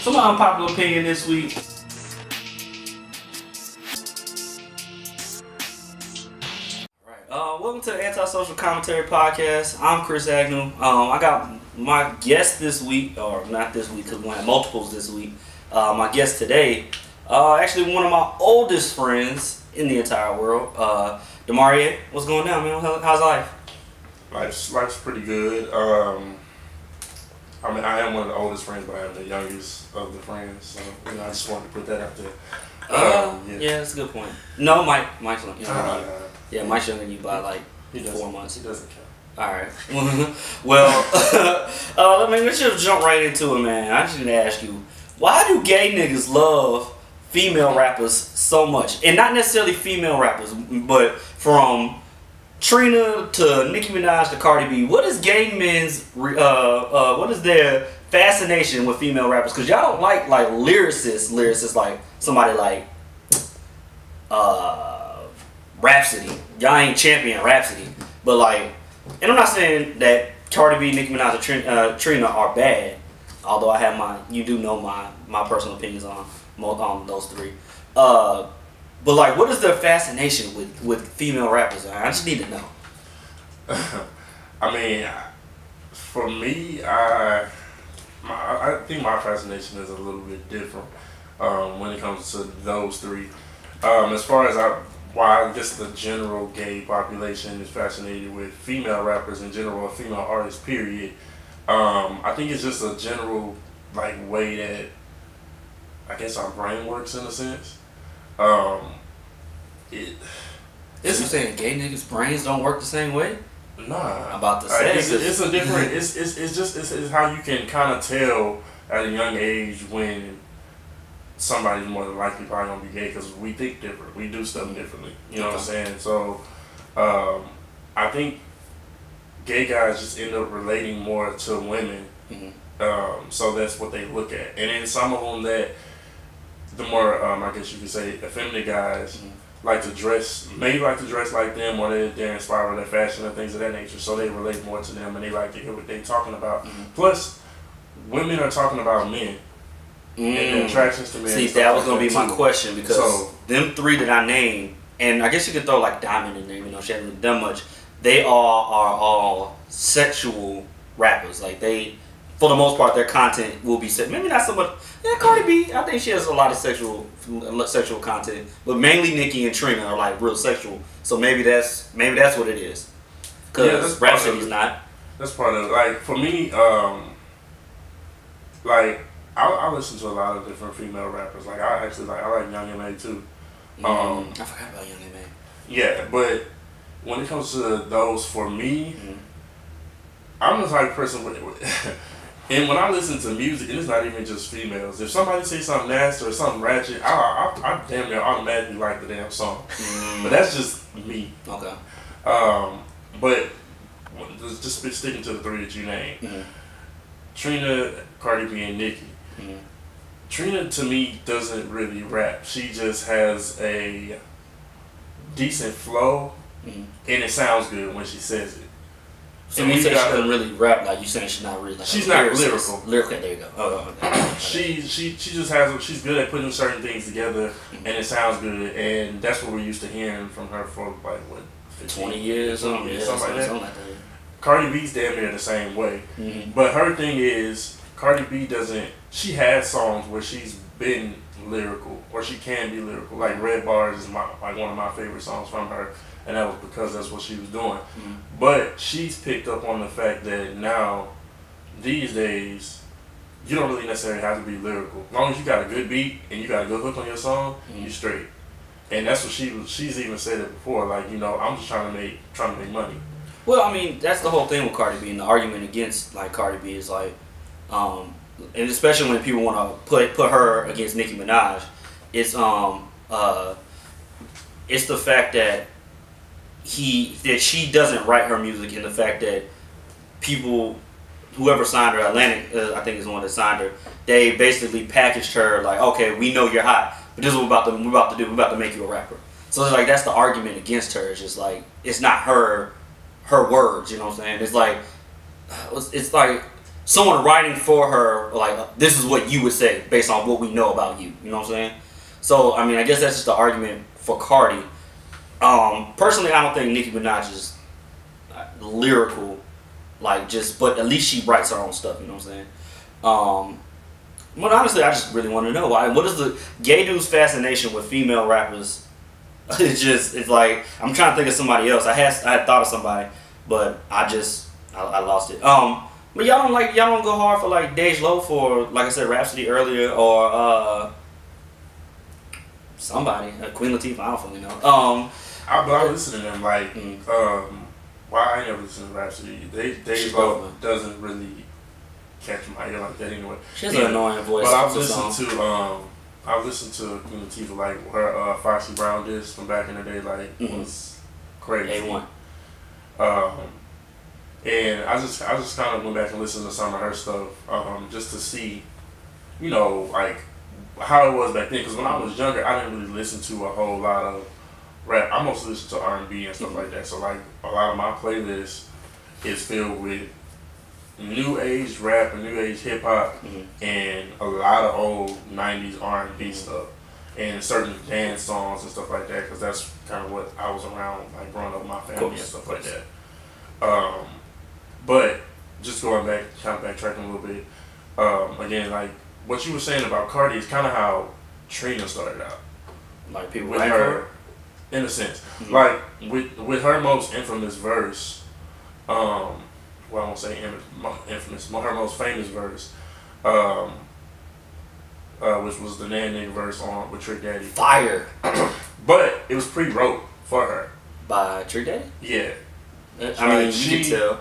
Some unpopular opinion this week. Welcome to the Antisocial Commentary Podcast. I'm Chris Agnew. I got my guest this week, or not this week because we had multiples this week. My guest today, actually one of my oldest friends in the entire world, Demarie. What's going on, man? How's life? Life's pretty good. I mean, I am one of the oldest friends, but I am the youngest of the friends. So, I just wanted to put that out there. Yeah, that's a good point. No, Mike's younger. Yeah, Mike's younger than you by like 4 months. He doesn't count. All right. Well, let's just jump right into it, man. I just need to ask you, why do gay niggas love female rappers so much? And not necessarily female rappers, but from Trina to Nicki Minaj to Cardi B. What is gay men's what is their fascination with female rappers? Because y'all don't like lyricists like somebody like Rhapsody. Y'all ain't champion Rhapsody, but like, and I'm not saying that Cardi B, Nicki Minaj, or Trina are bad. Although I have you do know my personal opinions on those three. But like, what is their fascination with female rappers? I just need to know. I mean, for me, I think my fascination is a little bit different when it comes to those three. As far as why I guess the general gay population is fascinated with female rappers in general, or female artists, period. I think it's just a general like way that I guess our brain works in a sense. You saying gay niggas' brains don't work the same way? Nah. About the sex. It's a different. It's how you can kind of tell at a young age when somebody's more than likely probably gonna be gay, because we think different. We do stuff differently. You know what I'm saying? So, I think gay guys just end up relating more to women. Mm-hmm. So that's what they look at, and then some of them that the more I guess you could say effeminate guys. Mm-hmm. like to dress like them, or they're inspired by their fashion and things of that nature, so they relate more to them and they like to hear what they're talking about. Mm-hmm. Plus, women are talking about men and their attractions to men. See, that was going to be my question, because them three that I named, and I guess you could throw like Diamond in there, she hasn't done much, they all are all sexual rappers. Like they, for the most part, their content will be maybe not so much. Yeah, Cardi B, I think she has a lot of sexual content, but mainly Nicki and Trina are like real sexual. So maybe that's what it is. Because Rhapsody's not. That's part of it. Like for me, like I listen to a lot of different female rappers. Like I like Young M.A. too. I forgot about Young M.A. Yeah, but when it comes to those, for me, I'm the type of person with and when I listen to music, and it's not even just females, if somebody says something nasty or something ratchet, I damn near automatically like the damn song. But that's just me. Okay. But just sticking to the three that you named, Trina, Cardi B, and Nicki. Trina, to me, doesn't really rap. She just has a decent flow, and it sounds good when she says it. So when you say she doesn't really rap, like you saying she's not really like she's not lyrical. Lyrical, there you go. Okay. She just has, she's good at putting certain things together, and it sounds good, and that's what we're used to hearing from her for like what, 20 years, something like that. Cardi B's damn near the same way, but her thing is Cardi B she has songs where she's been lyrical, or she can be lyrical. Like Red Bars is one of my favorite songs from her. And that was because that's what she was doing. But she's picked up on the fact that now, these days, you don't really necessarily have to be lyrical. As long as you got a good beat and you got a good hook on your song, you're straight. And that's what she's even said it before. Like, I'm just trying to make money. Well, I mean, that's the whole thing with Cardi B, and the argument against like Cardi B is like, and especially when people want to put her against Nicki Minaj, it's the fact that she doesn't write her music, and the fact that whoever signed her, Atlantic, I think is the one that signed her, they basically packaged her like, okay, we know you're hot, but this is what we're about to do. We're about to make you a rapper. So it's like, that's the argument against her. It's just like, it's not her words, you know what I'm saying? It's like someone writing for her, like, this is what you would say based on what we know about you. You know what I'm saying? So, I mean, I guess that's just the argument for Cardi. Personally, I don't think Nicki Minaj is lyrical, like, but at least she writes her own stuff. You know what I'm saying? But honestly, I just really want to know why. What is the gay dude's fascination with female rappers? It's like, I'm trying to think of somebody else. I had thought of somebody, but I lost it. But y'all don't go hard for like Dej Loaf or, like I said, Rhapsody earlier, or somebody, Queen Latifah. I don't fucking know. But I listen to them like why I never listen to Rhapsody. Dej Loaf doesn't really catch my ear like that anyway. She has an annoying voice. But I've listened to Queen Latifah, like her Foxy Brown disc from back in the day, like was crazy. A1. And I just kind of went back and listened to some of her stuff, just to see, you know, like how it was back then. Because when I was younger, I didn't really listen to a whole lot of rap. I mostly listen to R&B and stuff like that. So like a lot of my playlist is filled with new age rap and new age hip hop, and a lot of old '90s R&B stuff, and certain dance songs and stuff like that. Because that's kind of what I was around, like growing up with my family and stuff like that. But just going back, kind of backtracking a little bit. Again, like what you were saying about Cardi is kind of how Trina started out. Like people with like her, in a sense, like with her most infamous verse. Well, I won't say infamous. Her most famous verse, which was the Nan Nigga verse on with Trick Daddy. Fire. But it was pre-wrote for her by Trick Daddy. Yeah, I mean, you can tell.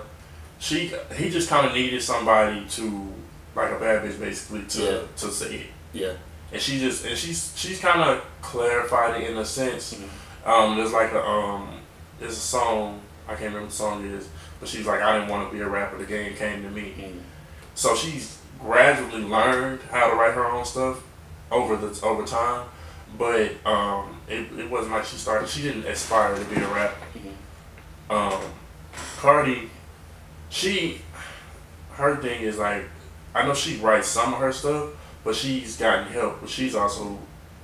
He just kind of needed somebody to, like a bad bitch, basically to say it. Yeah. And she's kind of clarified it in a sense. There's like there's a song, I can't remember what the song is, but she's like, I didn't want to be a rapper, the game came to me. So she's gradually learned how to write her own stuff over time, but it wasn't like she didn't aspire to be a rapper. Cardi, her thing is like, I know she writes some of her stuff, but she's gotten help, but she's also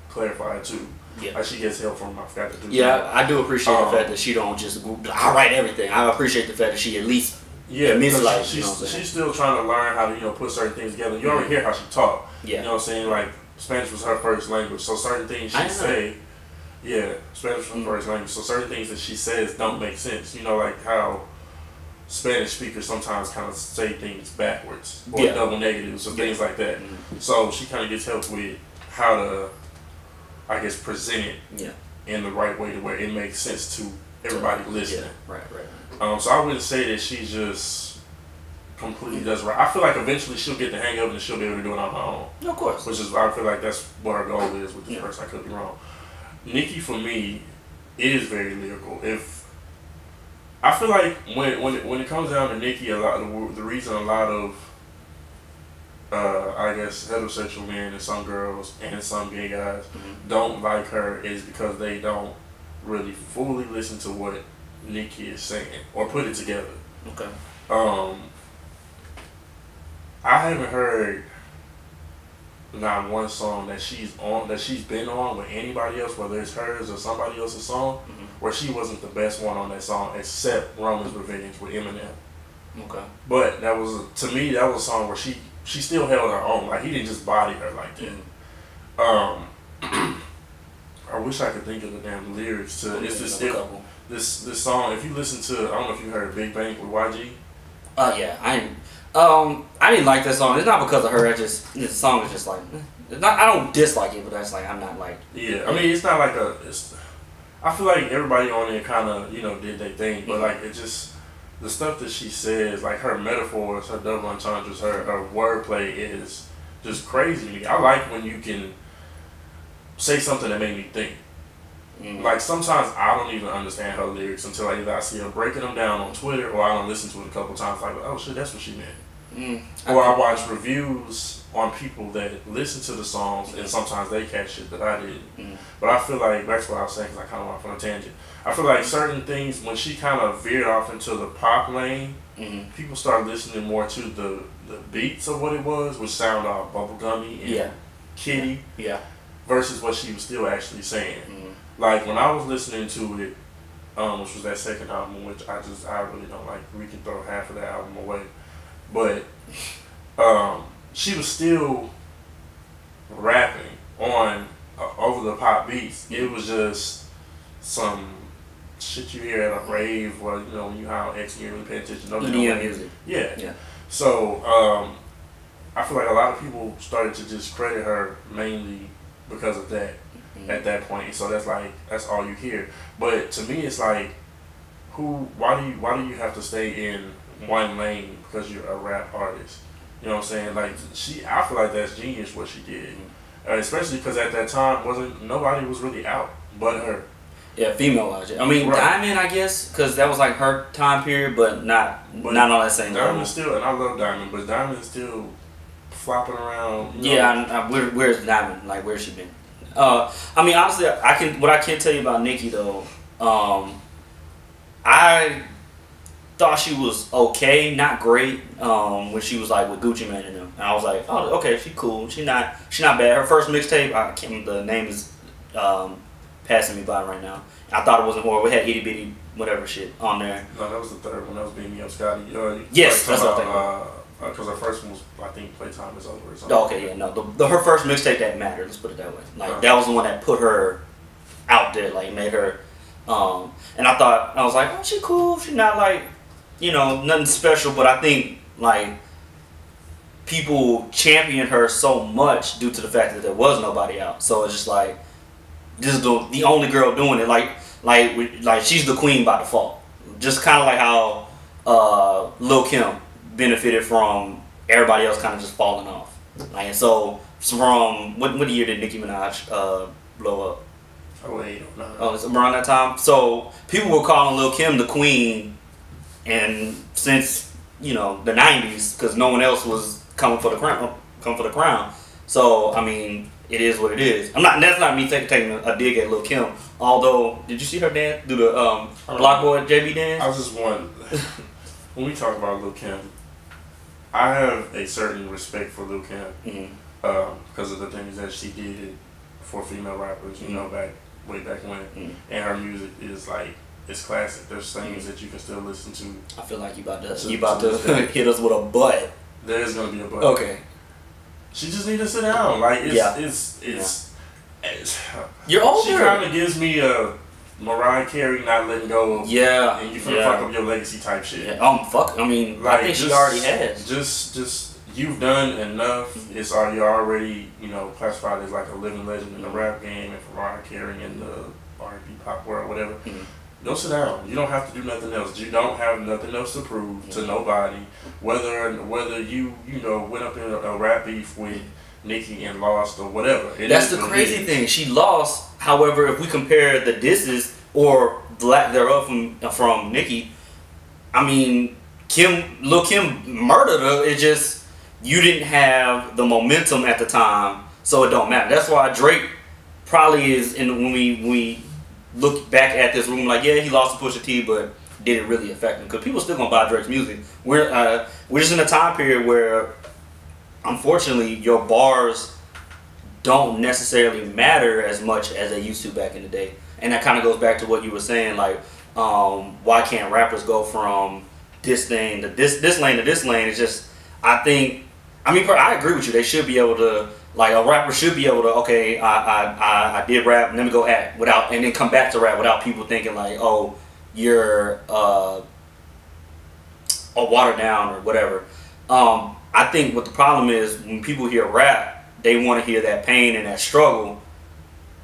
clarified too. Yeah. Like she gets help from, I forgot to do. Yeah, I do appreciate the fact that she don't just, I write everything. I appreciate the fact that she at least admits, like, she's still trying to learn how to, put certain things together. You already hear how she talk. Yeah. You know what I'm saying? Like, Spanish was her first language, so certain things she say, Spanish was her first language, so certain things that she says don't make sense. You know, like how Spanish speakers sometimes kind of say things backwards or double negatives or things like that. So she kind of gets help with how to, I guess, present it in the right way to where it makes sense to everybody listening. Yeah. Right. So I wouldn't say that she just completely does right. I feel like eventually she'll get the hang of it and she'll be able to do it on her own. Of course. Which is, I feel like that's what her goal is with this person. I could be wrong. Nicki, for me, is very lyrical. I feel like when it comes down to Nicki, the reason a lot of I guess heterosexual men and some girls and some gay guys don't like her is because they don't really fully listen to what Nicki is saying or put it together. Okay. I haven't heard not one song that she's been on with anybody else, whether it's hers or somebody else's song, where she wasn't the best one on that song, except Roman's Revenge with Eminem. Okay. But to me that was a song where she still held her own. Like, he didn't just body her like that. I wish I could think of the damn lyrics to this song. If you listen to, I don't know if you heard Big Bang with YG. I didn't like that song. It's not because of her. This song is just like, I don't dislike it, but that's like, I'm not like. Yeah, I mean, it's not like I feel like everybody on there kind of, did their thing, but like, it just, the stuff that she says, like her metaphors, her double entendres, her wordplay is just crazy to me. I like when you can say something that made me think. Like, sometimes I don't even understand her lyrics until either I see her breaking them down on Twitter or I don't listen to it a couple times, like, oh shit, that's what she meant. Or I watch reviews on people that listen to the songs, and sometimes they catch shit that I didn't. But I feel like, that's what I was saying, because I kind of went off on a tangent. I feel like certain things, when she kind of veered off into the pop lane, people started listening more to the beats of what it was, which sound all bubblegummy and kiddie, versus what she was still actually saying. Like, when I was listening to it, which was that second album, which I really don't like. We can throw half of that album away. But she was still rapping on over the pop beats. It was just some shit you hear at a rave, or you know, when you how X and you really pay attention. EDM music. Yeah. So I feel like a lot of people started to discredit her mainly because of that at that point. So that's all you hear. But to me, it's like, why do you have to stay in one lane because you're a rap artist? You know what I'm saying? Like, I feel like that's genius what she did, especially because at that time nobody was really out but her. Yeah, female logic. I mean, Diamond, I guess, because that was like her time period, but not on that same level. Diamond still, and I love Diamond, but Diamond's still flopping around. Where's Diamond? Like, where's she been? I mean, honestly, what I can tell you about Nicki though, I thought she was okay, not great, when she was like with Gucci Mane and them. And I was like, oh, okay, she cool. She not bad. Her first mixtape, I can't remember, the name is passing me by right now. I thought it wasn't horrible. It had itty bitty whatever shit on there. No, that was the third one. That was Beam Me Up Scotty. Yes, that's what I'm thinking about. Because her first one was, I think, Playtime Is Over or something. Oh, okay, yeah, no. Her first mixtape that mattered, let's put it that way. Like, that was the one that put her out there, like, made her, and I was like, oh, she cool. She not like, you know, nothing special, but I think, like, people championed her so much due to the fact that there was nobody out. So it's just like, this is the only girl doing it. Like she's the queen by default. Just kind of like how Lil Kim benefited from everybody else kind of just falling off. Like, and so from what year did Nicki Minaj blow up? Oh, 08, 09. Oh, it's around that time. So people were calling Lil Kim the queen, and since, you know, the 90s, because no one else was coming for the crown. So I mean, it is what it is. That's not me taking a dig at Lil Kim. Although, did you see her dance? Do the Block Boy JB dance? I was just wondering, when we talk about Lil Kim, I have a certain respect for Lil Kim because of the things that she did for female rappers, you know, way back when. And her music is like, it's classic. There's things that you can still listen to. I feel like you about to hit us with a butt. There is gonna be a butt. Okay. She just need to sit down. Like, it's you're older. She kind of gives me a Mariah Carey not letting go. And you finna fuck up your legacy type shit. Fuck. I mean, like, I think she already has. Just you've done enough. It's you're already, you know, classified as like a living legend in the rap game and for Mariah Carey in the R&B pop world, whatever. Go sit down. You don't have to do nothing else. You don't have nothing else to prove to nobody. Whether you know, went up in a rap beef with Nicki and lost or whatever. That's the crazy thing. She lost. However, if we compare the disses or the lack thereof from Nicki, I mean, Lil Kim murdered her. It just, you didn't have the momentum at the time, so it don't matter. That's why Drake probably is, when we look back at this room, like, yeah, he lost to Pusha T, but did it really affect him? Because people still gonna buy Drake's music. We're just in a time period where, unfortunately, your bars don't necessarily matter as much as they used to back in the day. And that kind of goes back to what you were saying, like, why can't rappers go from this thing to this lane to this lane? It's just, I agree with you. They should be able to, like, a rapper should be able to, okay, I did rap, let me go act and then come back to rap without people thinking like, oh, you're a watered down or whatever. I think what the problem is, when people hear rap, they want to hear that pain and that struggle,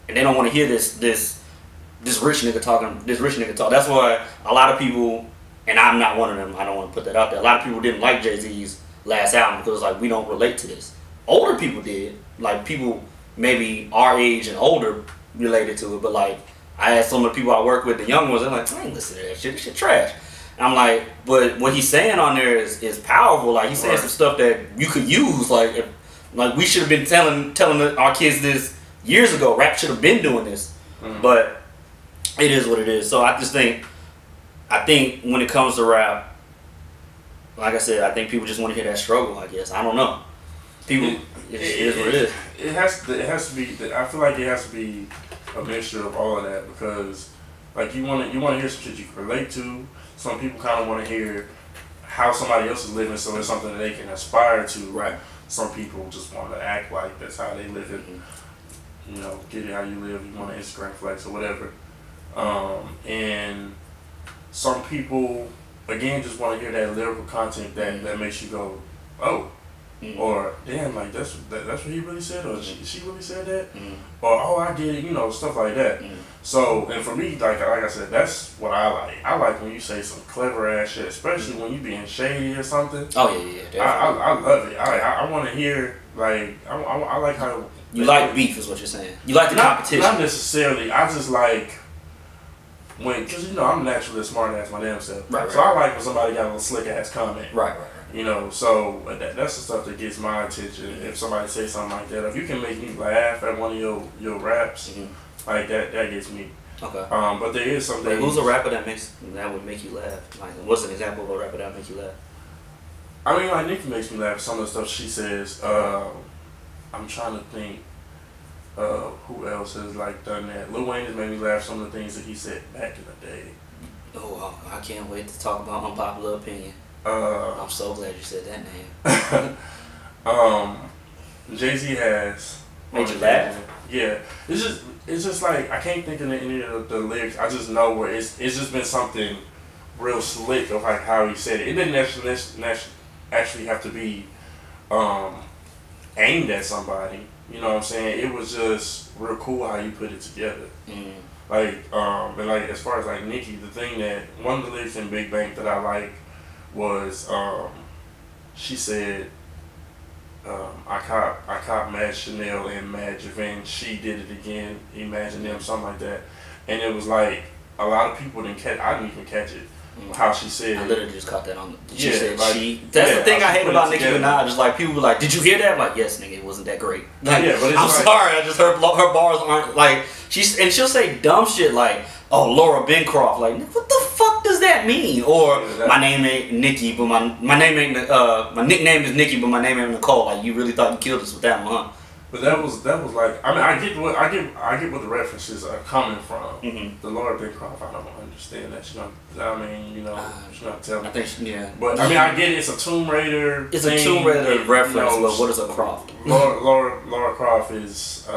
and they don't want to hear this rich nigga talking. That's why a lot of people, and I'm not one of them, I don't want to put that out there, a lot of people didn't like Jay-Z's last album because, like, we don't relate to this. Older people did, like, people maybe our age and older related to it, but like, I had some of the people I work with, the young ones, they're like, I ain't listening to that shit. This shit trash. And I'm like, but what he's saying on there is powerful. Like he's saying some stuff that you could use. Like we should have been telling our kids this years ago. Rap should have been doing this, but it is what it is. So I think when it comes to rap, like I said, I think people just want to hear that struggle. I guess I don't know. People, it is what it is. It has to be. I feel like it has to be a mixture of all of that because, like, you want to hear some shit you can relate to. Some people kind of want to hear how somebody else is living, so it's something that they can aspire to. Right. Some people just want to act like that's how they live it. You know, get it how you live. You want to Instagram flex or whatever. And some people, again, just want to hear that lyrical content that makes you go, oh. Or damn, like that's what he really said, or she really said that, or oh I get it, you know, stuff like that. So, and for me, like I said, that's what I like. I like when you say some clever ass shit, especially when you being shady or something. Oh yeah, definitely. I love it. I want to hear like I like how you like beef is what you're saying. You like the competition. Not necessarily. I just like because you know I'm naturally a smart ass my damn self. Right. So I like when somebody got a slick ass comment. Right. You know, so that's the stuff that gets my attention. If somebody says something like that, if you can make me laugh at one of your raps, like that gets me. Okay. But there is something. Like, who's a rapper that would make you laugh? Like, what's an example of a rapper that would make you laugh? I mean, like Nicki makes me laugh. Some of the stuff she says. I'm trying to think. Who else has like done that? Lil Wayne has made me laugh. Some of the things that he said back in the day. Oh, I can't wait to talk about Unpopular Opinion. I'm so glad you said that name. Jay-Z has made you laugh. Yeah, it's just like I can't think of any of the lyrics. I just know where it's just been something real slick of like how he said it. It didn't actually have to be aimed at somebody. You know what I'm saying? It was just real cool how you put it together. Like and like as far as like Nicki, the thing that one of the lyrics in Big Bang that I like was she said I caught Mad Chanel and Mad Javin. She did it again. Imagine them, something like that. And it was like a lot of people didn't catch. I didn't even catch it. How she said. I literally just caught that on. She yeah, said like, she. That's the thing I hate about Nicki together. Minaj. Is like people were like, "Did you hear that?" I'm like, yes, nigga, it wasn't that great. Like, yeah, but it's I'm like, sorry. I just heard her bars aren't like she'll say dumb shit like, "Oh, Laura Bencroft." Like, what the fuck does that mean? Or my name ain't Nikki, but my name ain't my nickname is Nikki, but my name ain't Nicole. Like, you really thought you killed us with that one, huh? But that was like I mean I get what the references are coming from. The Laura Bencroft, I don't understand that. She's not telling me. I think yeah. But I mean I get it. It's a Tomb Raider. It's a Tomb Raider reference. But what is a Croft? Laura Croft is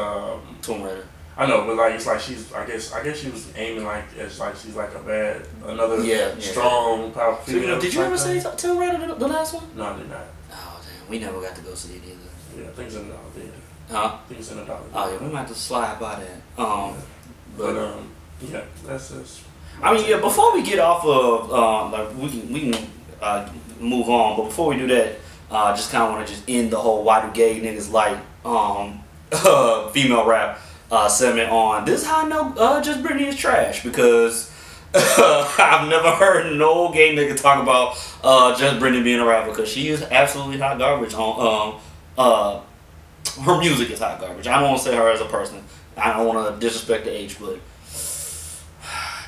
Tomb Raider. I know, but like it's like she's I guess she was aiming like as like she's like another strong, powerful female. Did you ever see Tomb Raider the last one? No, I did not. Oh damn, we never got to go see it either. Yeah, things in the dollar theater. Huh? Things in the dollar. Oh yeah, we might have to slide by that. But yeah, that's. I mean, yeah. Before we get off of like we can move on, but before we do that, just kind of want to just end the whole "Why do gay niggas like female rap" segment on this is how I know Just Brittany is trash because I've never heard no gay nigga talk about Just Brittany being a rapper because she is absolutely hot garbage on her music is hot garbage. I don't want to say her as a person. I don't want to disrespect the age, but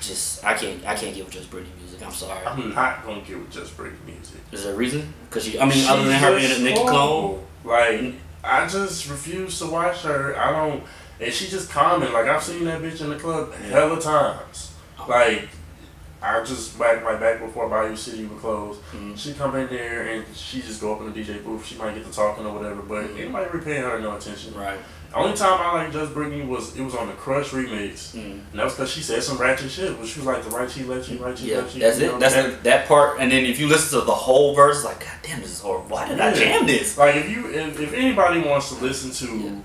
just I can't get with Just Brittany music. I'm sorry. I'm not gonna get with Just Brittany music. Is there a reason? Because other than her being a Nicki clone, like I just refuse to watch her. I don't, and she just comment. Like I've seen that bitch in the club hella times. Like I just back before Bayou City was closed. She come in there and she just go up in the DJ booth. She might get to talking or whatever, but anybody really paying her no attention. Right. The only time I liked Just Brittany was on the Crush remix, and that was because she said some ratchet shit. But she was like the right cheek left cheek, right cheek left cheek. That's it. That's that part. And then if you listen to the whole verse, it's like, God damn, this is horrible. Why did I jam this? Like if anybody wants to listen to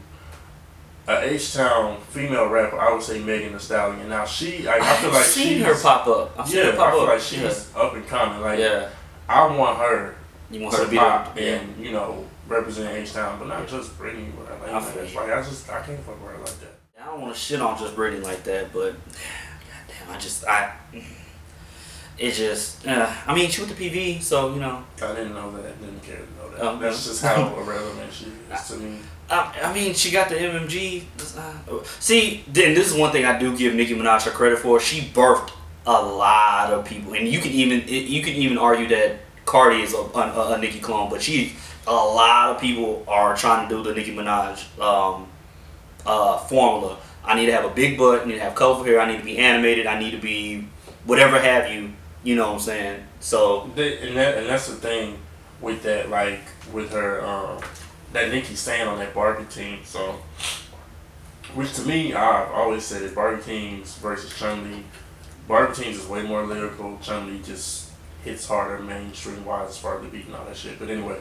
a H-Town female rapper, I would say Megan Thee Stallion. Now I feel like seen her pop up. I feel like she's up and coming. Like I want her. You want her to be pop and represent H-Town, but not Just Brittany. I can't fuck with her like that. I don't want to shit on Just Brittany like that, but goddamn, it just, I mean, she went to PV, so, you know. I didn't know that. Didn't care to know that. That's just how irrelevant she is to me. I mean, she got the MMG. See, then this is one thing I do give Nicki Minaj her credit for. She birthed a lot of people, and you can even argue that Cardi is a Nicki clone, but a lot of people are trying to do the Nicki Minaj formula. I need to have a big butt. I need to have colorful hair. I need to be animated. I need to be whatever have you. You know what I'm saying? So and that's the thing with that, like with her that Nicki staying on that Barbie team. So, which to me, I've always said it, Barbie teams versus Chun-Li. Barbie teams is way more lyrical. Chun-Li just hits harder mainstream wise as far as the beat and all that shit. But anyway,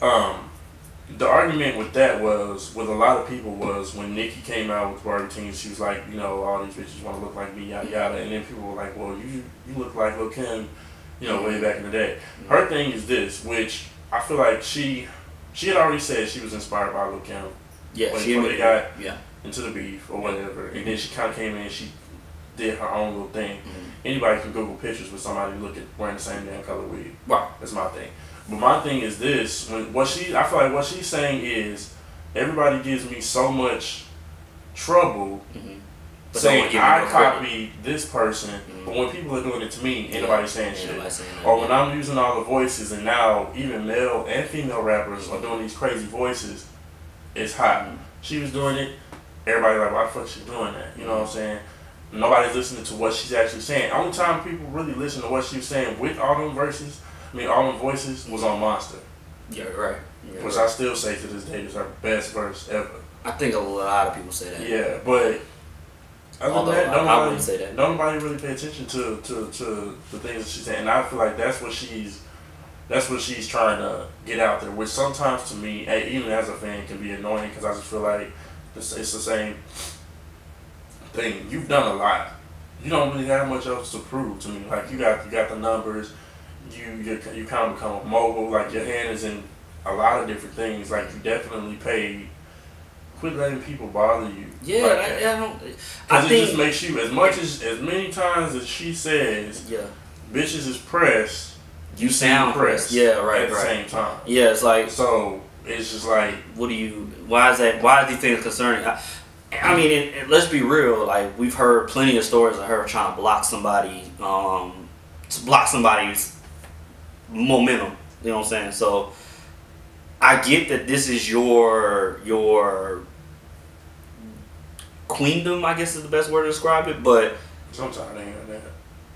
the argument with that was, with a lot of people, was when Nicki came out with Barbie teams, she was like, you know, all these bitches want to look like me, yada yada. And then people were like, well, you look like Lil' Kim, you know, way back in the day. Her thing is this, which I feel like she had already said she was inspired by Lil' Kim. Yeah, when they got into the beef or whatever. And then she kind of came in and she did her own little thing. Anybody can Google pictures with somebody wearing the same damn color wig. Right. That's my thing. But my thing is this: I feel like what she's saying is, everybody gives me so much trouble saying I copied this person, but when people are doing it to me, ain't nobody saying shit. Or when I'm using all the voices, and now even male and female rappers are doing these crazy voices, it's hot. She was doing it, everybody like, why the fuck she doing that? You know what I'm saying? Nobody's listening to what she's actually saying. Only time people really listen to what she was saying with all them verses, all them voices, was on Monster. Yeah, right. Yeah, which I still say to this day is her best verse ever. I think a lot of people say that. Yeah, but other than that, I wouldn't say that. Nobody really pay attention to the things that she's saying. And I feel like that's what she's trying to get out there. Which sometimes to me, even as a fan, can be annoying, because I just feel like it's the same thing. You've done a lot. You don't really have much else to prove to me. Like you got the numbers. You kind of become mobile. Like your hand is in a lot of different things. Like you definitely paid. Quit letting people bother you. Yeah, like I think it just makes you, as many times as she says, bitches is pressed. You sound pressed. Yeah, right. At the same time. Yeah, it's like, so it's just like, why is that? Why are these things concerning? I mean, let's be real. Like, we've heard plenty of stories of her trying to block somebody, to block somebody's momentum. You know what I'm saying? So I get that this is your queendom, I guess is the best word to describe it, but I'm tired of hearing that.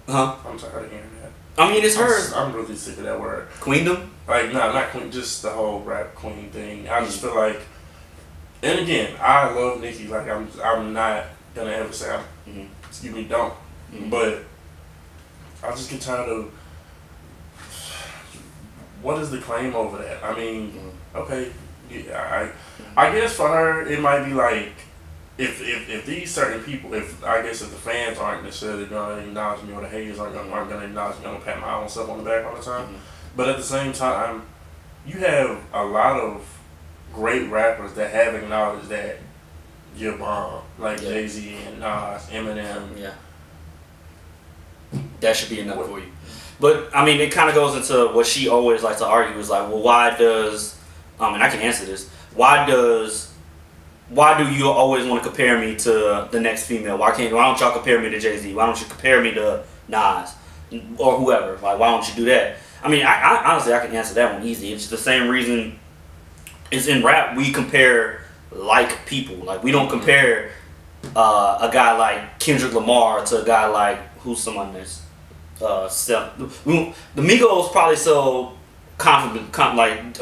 Huh? I'm tired of hearing that. I mean, it's hers. I'm really sick of that word. Queendom? Like, no, not queen, just the whole rap queen thing. I just feel like, and again, I love Nicki. Like, I'm not gonna ever say, excuse me, don't. But I just get tired of, what is the claim over that? I mean, okay, yeah, I guess for her, it might be like, if these certain people, if the fans aren't necessarily going to acknowledge me, or the haters aren't going to acknowledge me, I'm going to pat my own self on the back all the time. But at the same time, you have a lot of great rappers that have acknowledged that you're bomb, like Jay-Z and Nas, Eminem. Yeah. That should be enough for you. But, I mean, it kind of goes into what she always likes to argue, is like, well, why does, and I can answer this, why do you always want to compare me to the next female? Why don't y'all compare me to Jay-Z? Why don't you compare me to Nas or whoever? Like, why don't you do that? I mean, I honestly, I can answer that one easy. It's the same reason. It's in rap, we compare like people. Like, we don't compare a guy like Kendrick Lamar to a guy like, who's someone that's the Migos probably sold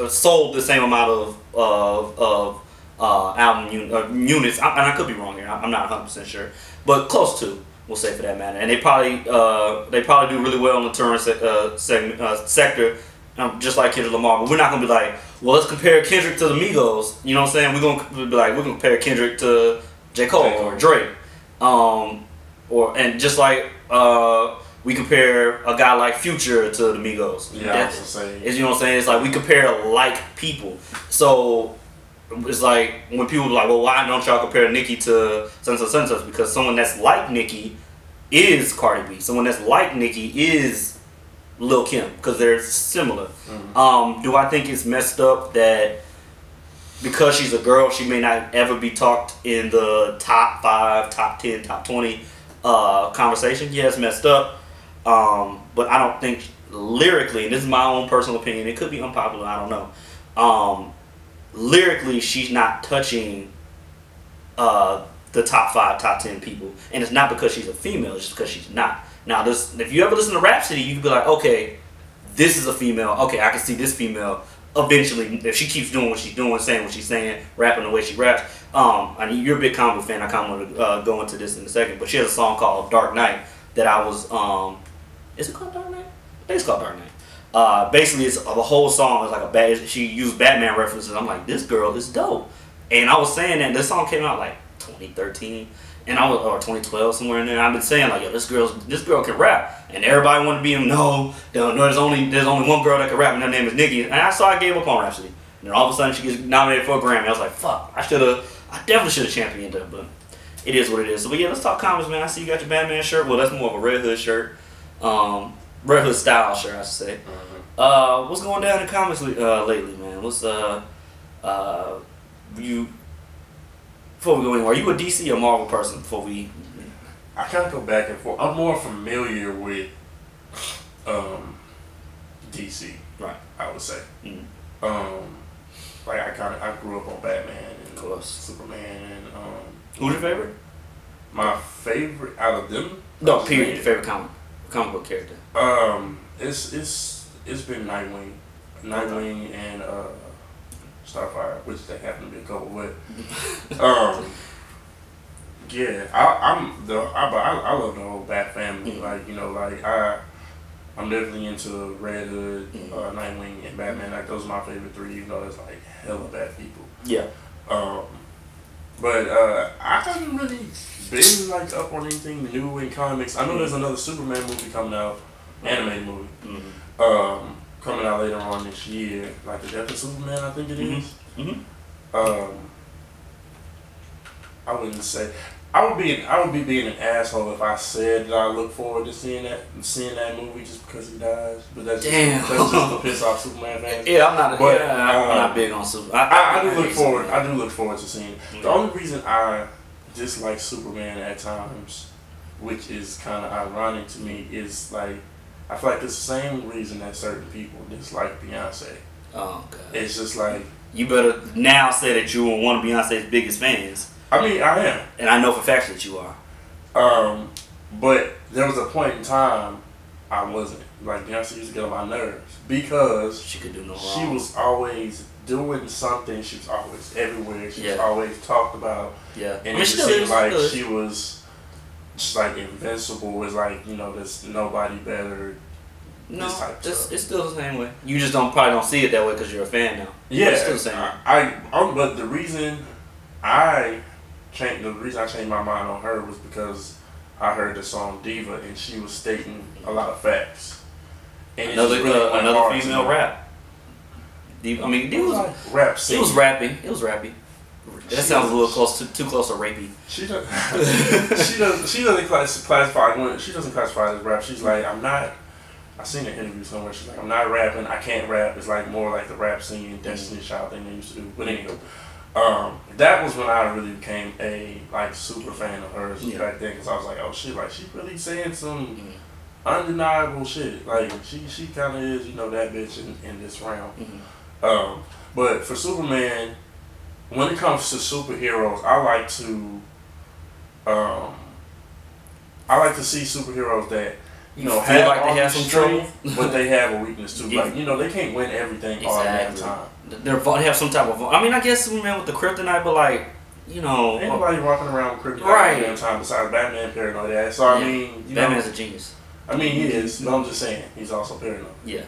sold the same amount of album units, and I could be wrong here. I'm not 100% sure, but close to, we'll say, for that matter. And they probably do really well in the touring sector, just like Kendrick Lamar. But we're not gonna be like, well, let's compare Kendrick to the Migos. You know what I'm saying? We're gonna be like, we're gonna compare Kendrick to J. Cole or Drake, and just like we compare a guy like Future to the Migos. Yeah, that's the same. You know what I'm saying? It's like we compare like people. So it's like when people are like, well, why don't y'all compare Nicki to such? Because someone that's like Nicki is Cardi B. Someone that's like Nicki is Lil' Kim, because they're similar. Mm-hmm. Do I think it's messed up that because she's a girl, she may not ever be talked in the top 5, top 10, top 20 conversation? Yeah, it's messed up. But I don't think lyrically, and this is my own personal opinion, it could be unpopular, I don't know. Lyrically, she's not touching the top 5, top 10 people. And it's not because she's a female, it's just because she's not. Now, if you ever listen to Rhapsody, you can be like, okay, this is a female. Okay, I can see this female eventually, if she keeps doing what she's doing, saying what she's saying, rapping the way she raps. I mean, you're a big comic book fan. I kind of want to go into this in a second. But she has a song called Dark Knight that I was... is it called Dark Knight? I think it's called Dark Knight. Basically, it's the whole song is like she used Batman references. I'm like, this girl is dope. And I was saying that this song came out like 2013. And or 2012, somewhere in there. I've been saying like, yo, this girl can rap, and everybody wanted to be him. No, there's only one girl that can rap, and her name is Nicki. And I gave up on Rhapsody. And then all of a sudden, she gets nominated for a Grammy. I was like, fuck, I definitely should have championed her, but it is what it is. So, but yeah, let's talk comics, man. I see you got your Batman shirt. Well, that's more of a Red Hood shirt, Red Hood style shirt, I should say. Mm-hmm. What's going down in comics lately, man? What's you? Before we go anywhere, are you a DC or Marvel person? I kind of go back and forth. I'm more familiar with DC, right? I would say. Mm-hmm. Like I grew up on Batman and of course. Superman and Who's your favorite? My favorite out of them? No, period. Your favorite comic book character. It's been Nightwing, and Starfire, which they happen to be a couple with. Yeah, I love the whole Bat family. Mm-hmm. I'm definitely into Red Hood, Nightwing, and Batman. Like those are my favorite three. Even though there's like hella bad people. Yeah. But I haven't really been like up on anything new in comics. I know there's another Superman movie coming out, animated movie. Mm-hmm. Coming out later on this year, like the Death of Superman, I think it is. Mm-hmm. I wouldn't say I would be being an asshole if I said that I look forward to seeing that movie just because he dies. But that's just to piss off Superman fans. Yeah, I'm not big on Superman. I do look forward to seeing it. Mm-hmm. The only reason I dislike Superman at times, which is kind of ironic to me, is like. I feel like it's the same reason that certain people dislike Beyonce. Oh, God. It's just like... You better now say that you are one of Beyonce's biggest fans. I mean, I am. And I know for facts that you are. But there was a point in time I wasn't. Like, Beyonce used to get on my nerves because... She could do no wrong. She was always doing something. She was always everywhere. She was always talked about. Yeah. And it just seemed like she was... Just like invincible is like, there's nobody better. No, it's still the same way. You just probably don't see it that way because you're a fan now. Yeah, it's still the same way. But the reason I changed my mind on her was because I heard the song Diva and she was stating a lot of facts. And another female rap. Diva, I mean, Diva was like rap. Scene. It was rappy. That sounds a little too close to rapey. She doesn't classify. She doesn't classify as rap. She's like, I seen an interview somewhere. She's like, I'm not rapping. I can't rap. It's like more like the rap scene, Destiny Child thing they used to do. But anyway, that was when I really became a super fan of hers back then because I was like, oh shit, like she really saying some undeniable shit. Like she kind of is, that bitch in this realm. Mm-hmm. But for Superman. When it comes to superheroes, I like to see superheroes that have like they have some strength, but they have a weakness too. Yeah. Like they can't win everything all the time. They have some type of. I mean, I guess Superman with the kryptonite, but like ain't nobody walking around with kryptonite all the time besides Batman paranoid ass. So I mean, Batman's a genius. I mean, he is. But I'm just saying, he's also paranoid. Yeah,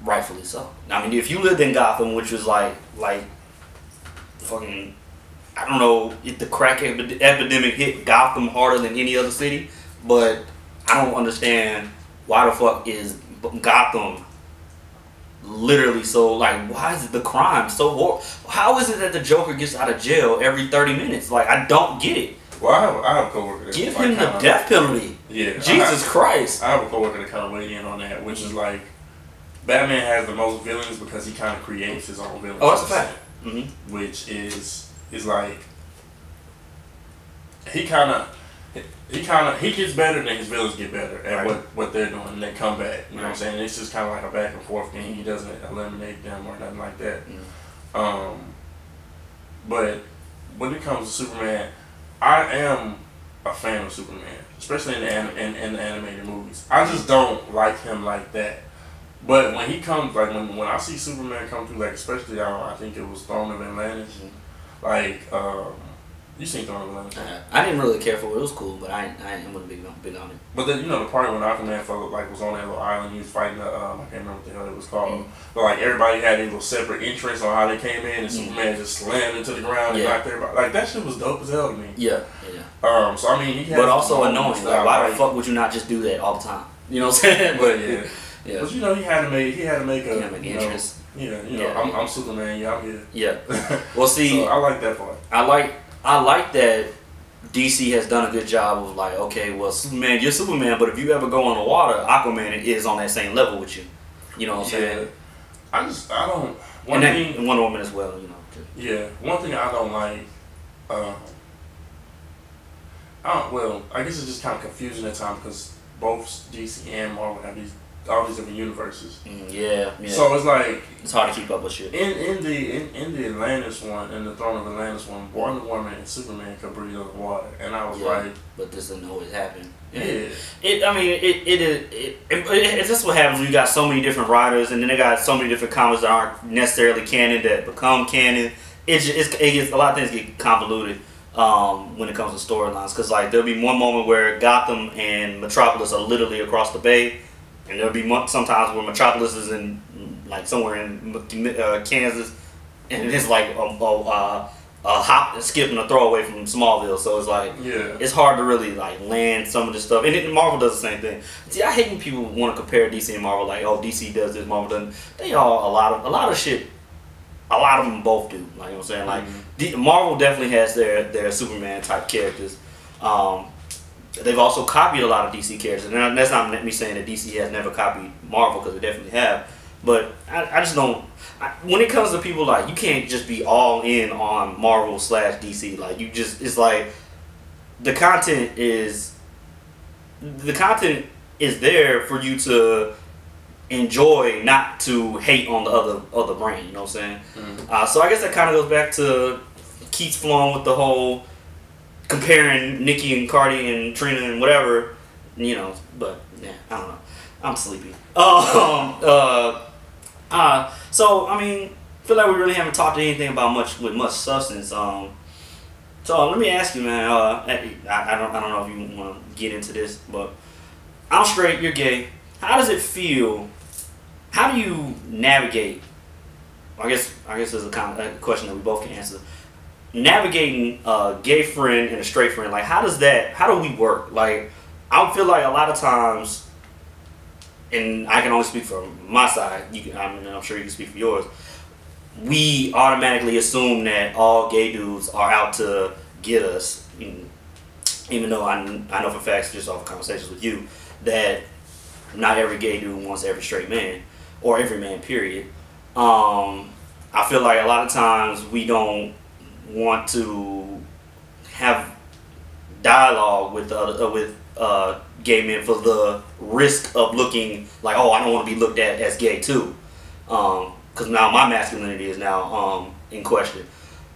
rightfully so. I mean, if you lived in Gotham, which was like. Fucking, I don't know if the crack epidemic hit Gotham harder than any other city, but I don't understand why the fuck is Gotham literally so why is the crime so horrible? How is it that the Joker gets out of jail every 30 minutes? Like, I don't get it. Well, I have a coworker that give him the death penalty. Yeah. Jesus Christ. I have a coworker that kind of weighed in on that, which is like, Batman has the most villains because he kind of creates his own villains. Oh, that's a fact. Mm-hmm. Which is like, he gets better than his villains get better at what they're doing, and they come back. You know what I'm saying? It's just kind of like a back and forth thing. He doesn't eliminate them or nothing like that. But when it comes to Superman, I am a fan of Superman, especially in the animated movies. I just don't like him like that. But when he comes, like when I see Superman come through, like especially I think it was Throne of Atlantis, like you seen Throne of Atlantis? I didn't really care for it. It was cool, but I wasn't big on it. But then the part when Aquaman felt like was on that little island, he was fighting the I can't remember what the hell it was called. But like everybody had a little separate entrance on how they came in, and Superman just slammed into the ground and knocked everybody. Like that shit was dope as hell to me. Yeah. So I mean, he had, but also annoying. Like, why the fuck would you not just do that all the time? You know what I'm saying? But yeah. But he had to make a entrance. I'm Superman. Yeah, I'm here. Yeah. Well, see, so I like that part. I like that DC has done a good job of like, okay, well, Superman, you're Superman, but if you ever go on the water, Aquaman is on that same level with you. You know what I'm saying? I don't. And Wonder Woman as well. You know. Yeah. One thing I don't like. I guess it's just kind of confusing at times because both DC and Marvel have all these different universes. Yeah. So it's like it's hard to keep up with shit. In the Atlantis one, in the Throne of Atlantis one, Wonder Woman and Superman could breathe on the water, and I was like, but this doesn't always happen. Yeah. It's just what happens when you got so many different writers, and then they got so many different comics that aren't necessarily canon that become canon. It gets a lot of things get convoluted. When it comes to storylines, because like there'll be one moment where Gotham and Metropolis are literally across the bay, and there'll be sometimes where Metropolis is in like somewhere in Kansas, and it's like a hop, skip, and a throw away from Smallville. So it's like it's hard to really like land some of this stuff. And Marvel does the same thing. See, I hate when people want to compare DC and Marvel. Like, oh, DC does this, Marvel doesn't. They all a lot of shit. A lot of them both do. Like, you know what I'm saying? Like, Marvel definitely has their Superman type characters. They've also copied a lot of DC characters. And that's not me saying that DC has never copied Marvel, because they definitely have. But I just don't. When it comes to people, like, you can't just be all in on Marvel / DC. Like, it's like the content is there for you to enjoy, not to hate on the other brand, you know what I'm saying? So I guess that kind of goes back to Keith's flowing with the whole comparing Nicki and Cardi and Trina and whatever, you know, but yeah, I don't know. I'm sleepy. So I mean, I feel like we really haven't talked anything about much substance. So let me ask you, man, I don't know if you want to get into this, but I'm straight, you're gay. How does it feel? How do you navigate? I guess there's a question that we both can answer. Navigating a gay friend and a straight friend, like how do we work? Like, I feel like a lot of times, and I can only speak for my side. I'm sure you can speak for yours. We automatically assume that all gay dudes are out to get us, even though I know for facts, just off of conversations with you, that not every gay dude wants every straight man, or every man, period. I feel like a lot of times we don't want to have dialogue with gay men for the risk of looking like, oh, I don't want to be looked at as gay too, because now my masculinity is now in question.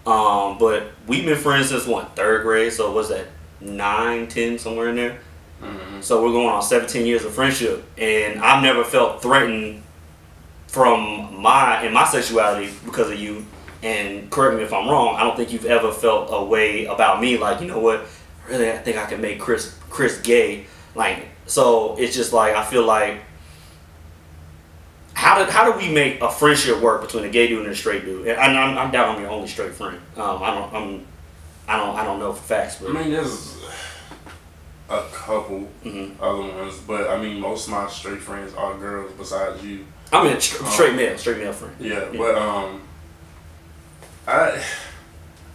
But we've been friends since what, 3rd grade? So what's that, 9, 10, somewhere in there? So we're going on 17 years of friendship, and I've never felt threatened in my sexuality because of you. And correct me if I'm wrong, I don't think you've ever felt a way about me like, you know what, really, I think I can make Chris gay. Like, so it's just like, I feel like, how do we make a friendship work between a gay dude and a straight dude? And I'm down on your only straight friend. I don't know for facts, but I mean, there's a couple other ones, but I mean, most of my straight friends are girls besides you. I mean, straight male friend. Yeah, but I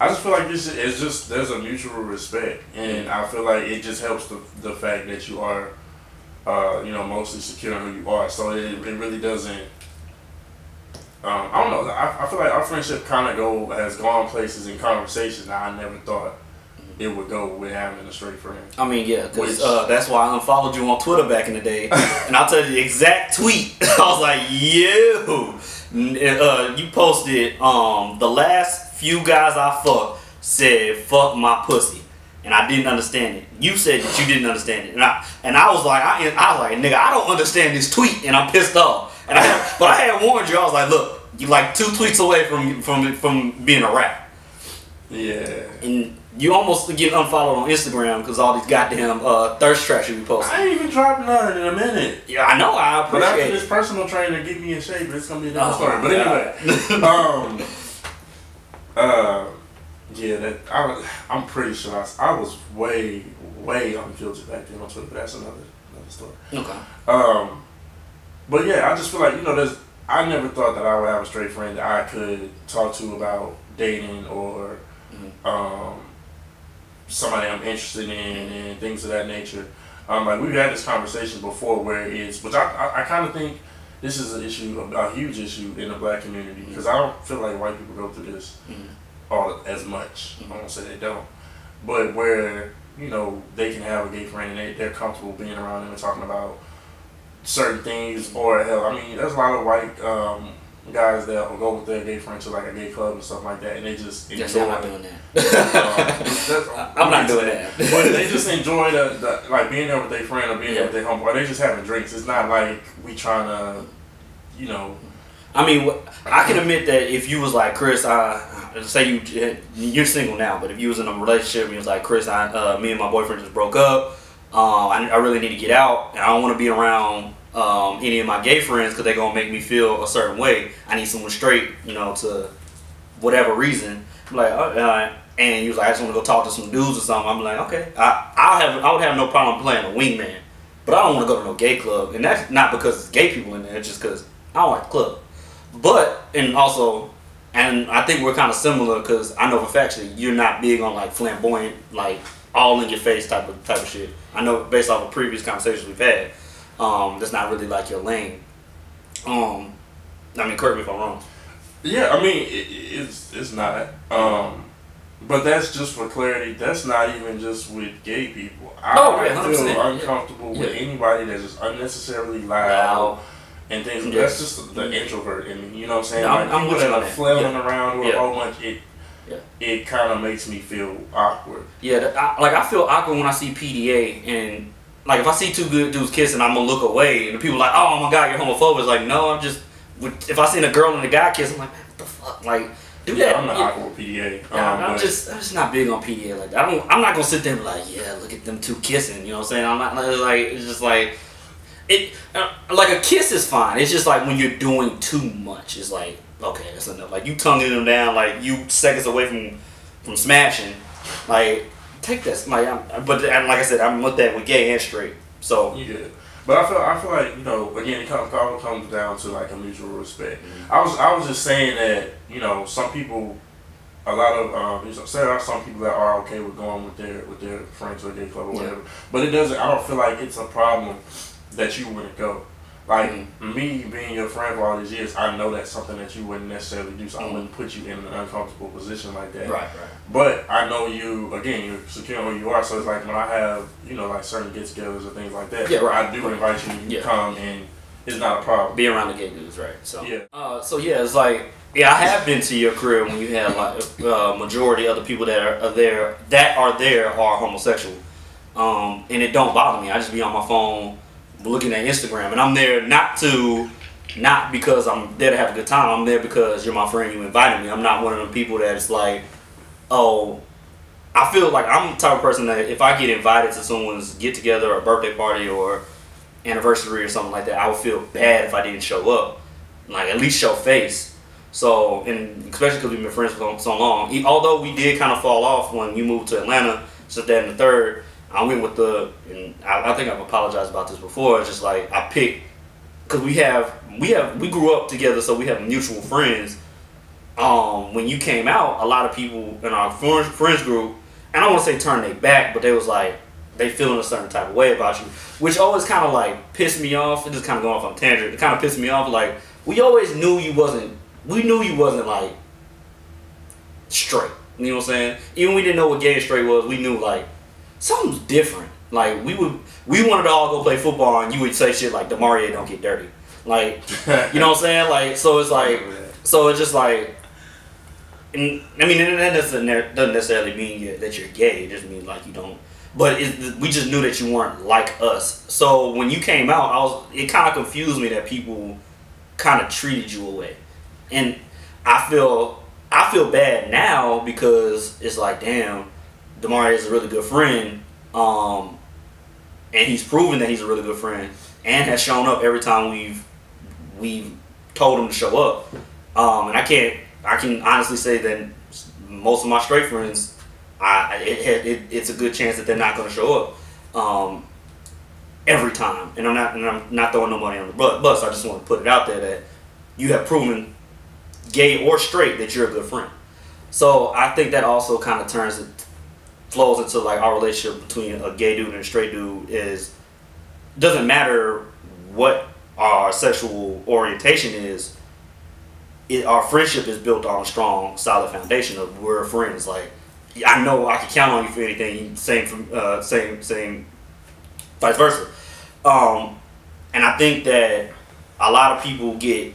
I just feel like it's just there's a mutual respect, and I feel like it just helps the fact that you are, mostly secure in who you are. So it really doesn't. I don't know. I feel like our friendship kind of has gone places in conversations that I never thought it would go with having a straight friend. I mean, yeah, because that's why I unfollowed you on Twitter back in the day, and I'll tell you the exact tweet. I was like, you posted the last few guys I fucked said fuck my pussy, and I didn't understand it. You said that you didn't understand it, and I was like, nigga, I don't understand this tweet, and I'm pissed off. But I had warned you. I was like, look, you like 2 tweets away from being a rap. Yeah. And you almost get unfollowed on Instagram because all these goddamn thirst traps you be posting. I ain't even dropped none in a minute. Yeah, I know. I appreciate it. But after this personal trainer get me in shape, it's gonna be a different story. But anyway, I'm pretty sure I was way unfiltered back then on Twitter. But that's another story. Okay. But yeah, I just feel like I never thought that I would have a straight friend that I could talk to about dating or somebody I'm interested in and things of that nature. Like we've had this conversation before where which I kind of think this is an issue, a huge issue in the black community, because I don't feel like white people go through this all as much. I won't say they don't, but where they can have a gay friend and they're comfortable being around them and talking about certain things, or hell, I mean, there's a lot of white guys that will go with their gay friends to like a gay club and stuff like that, and they just enjoy. I'm not doing that. I'm not doing that. But they just enjoy the like being there with their friend or being there with their homeboy. Or they just having drinks. It's not like we trying to, I mean, I can admit that if you was like, Chris, say you're single now, but if you was in a relationship and you was like, Chris, me and my boyfriend just broke up. I really need to get out, and I don't want to be around any of my gay friends because they're going to make me feel a certain way. I need someone straight, to whatever reason. I'm like, and he was like, I just want to go talk to some dudes or something. I'm like, okay. I would have no problem playing a wingman, but I don't want to go to no gay club. And that's not because it's gay people in there, it's just because I don't like the club. And I think we're kind of similar because I know for factually you're not big on like flamboyant, like all in your face type of shit. I know based off of previous conversations we've had, that's not really like your lane. I mean, correct me if I'm wrong. Yeah, I mean it's not. But that's just for clarity. That's not even just with gay people. I feel uncomfortable with anybody that's just unnecessarily loud and things. Yeah. That's just the introvert in me. You know what I'm saying? No, like I'm people that are flailing around with a whole bunch. It kind of makes me feel awkward. Yeah, I feel awkward when I see PDA, and like if I see 2 good dudes kissing, I'm gonna look away, and the people are like, oh my god, you're homophobic. It's like, no, I'm just. If I seen a girl and a guy kiss, I'm like, man, what the fuck, like. Do that. I'm not awkward with PDA. I'm just not big on PDA like that. I'm not gonna sit there and be like, yeah, look at them 2 kissing. You know what I'm saying? I'm not like it's just like it. Like a kiss is fine. It's just like when you're doing too much. It's like okay, that's enough. Like you tonguing them down, like you seconds away from smashing. Like take that. Like but like I said, I'm with that with gay and straight. So yeah. But I feel like again it comes down to like a mutual respect. I was just saying that some people, a lot of there are some people that are okay with going with their friends to a gay club or whatever. But it doesn't. I don't feel like it's a problem that you wouldn't go. Like me being your friend for all these years, I know that's something that you wouldn't necessarily do. So I wouldn't put you in an uncomfortable position like that. Right. But I know you again. You're secure where you are. So it's like when I have like certain get-togethers or things like that. Yeah, right. I do invite you to come, and it's not a problem. Be around the gay dudes, right? So yeah. It's like I have been to your crib when you have like majority of the people that are there are homosexual, and it don't bother me. I just be on my phone looking at Instagram, and I'm there not because I'm there to have a good time. I'm there because you're my friend. You invited me. I'm not one of them people that it's like, oh, I feel like I'm the type of person that if I get invited to someone's get together or birthday party or anniversary or something like that, I would feel bad if I didn't show up. Like at least show face. So, and especially because we've been friends for so long. Although we did kind of fall off when you moved to Atlanta, just that in the third. I went with and I think I've apologized about this before. It's just like I picked because we grew up together, so we have mutual friends. when you came out, a lot of people in our friends group, and I don't want to say turn their back, but they was like, they feeling a certain type of way about you, which always kind of like pissed me off. It just kind of going off on a tangent. It kind of pissed me off. Like, we always knew you wasn't like straight. You know what I'm saying? Even we didn't know what gay and straight was. We knew like something's different. Like we wanted to all go play football, and you would say shit like DeMario don't get dirty. Like, you know what I'm saying? Like, so it's like, so it's just like, and, I mean, that doesn't necessarily mean that you're gay. It just means like you don't. But we just knew that you weren't like us. So when you came out, it kind of confused me that people kind of treated you away, and I feel bad now because it's like, damn, DeMario is a really good friend, and he's proven that he's a really good friend, and has shown up every time we've told him to show up. And I can honestly say that most of my straight friends, it's a good chance that they're not going to show up every time. And I'm not throwing nobody on the bus. I just want to put it out there that you have proven, gay or straight, that you're a good friend. So I think that also kind of flows into like our relationship between a gay dude and a straight dude doesn't matter what our sexual orientation is. Our friendship is built on a strong, solid foundation of we're friends. Like, I know I can count on you for anything. Same vice versa. And I think that a lot of people get,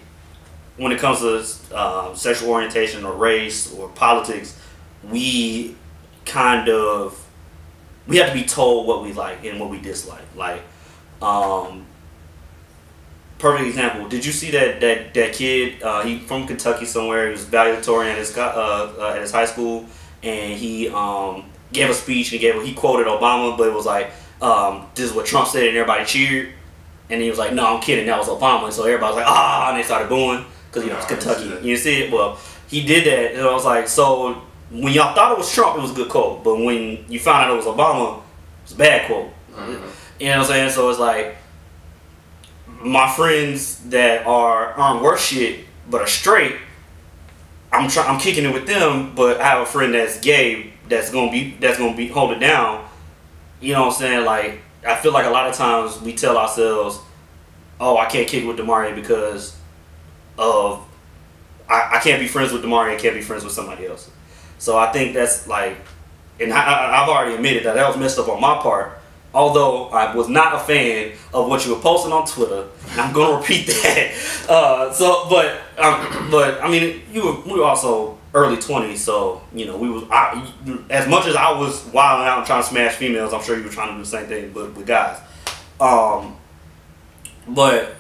when it comes to sexual orientation or race or politics, we have to be told what we like and what we dislike. Like, perfect example. Did you see that kid? He from Kentucky somewhere. He was valedictorian at his high school, and he gave a speech and he quoted Obama, but it was like, this is what Trump said, and everybody cheered. And he was like, no, I'm kidding, that was Obama. And so everybody was like, ah, and they started booing because it's Kentucky. You see it? Well, he did that, and I was like, so when y'all thought it was Trump, it was a good quote, but when you found out it was Obama, it was a bad quote. Mm-hmm. You know what I'm saying? So it's like, my friends that aren't worth shit but are straight, I'm kicking it with them, but I have a friend that's gay that's gonna be hold it down. You know what I'm saying? Like, I feel like a lot of times we tell ourselves, oh, I can't kick it with DeMario because of I can't be friends with DeMario and can't be friends with somebody else. So I think that's like, and I've already admitted that was messed up on my part. Although I was not a fan of what you were posting on Twitter, and I'm going to repeat that. But I mean, we were also early 20s, so you know as much as I was wilding out and trying to smash females, I'm sure you were trying to do the same thing, but with guys. But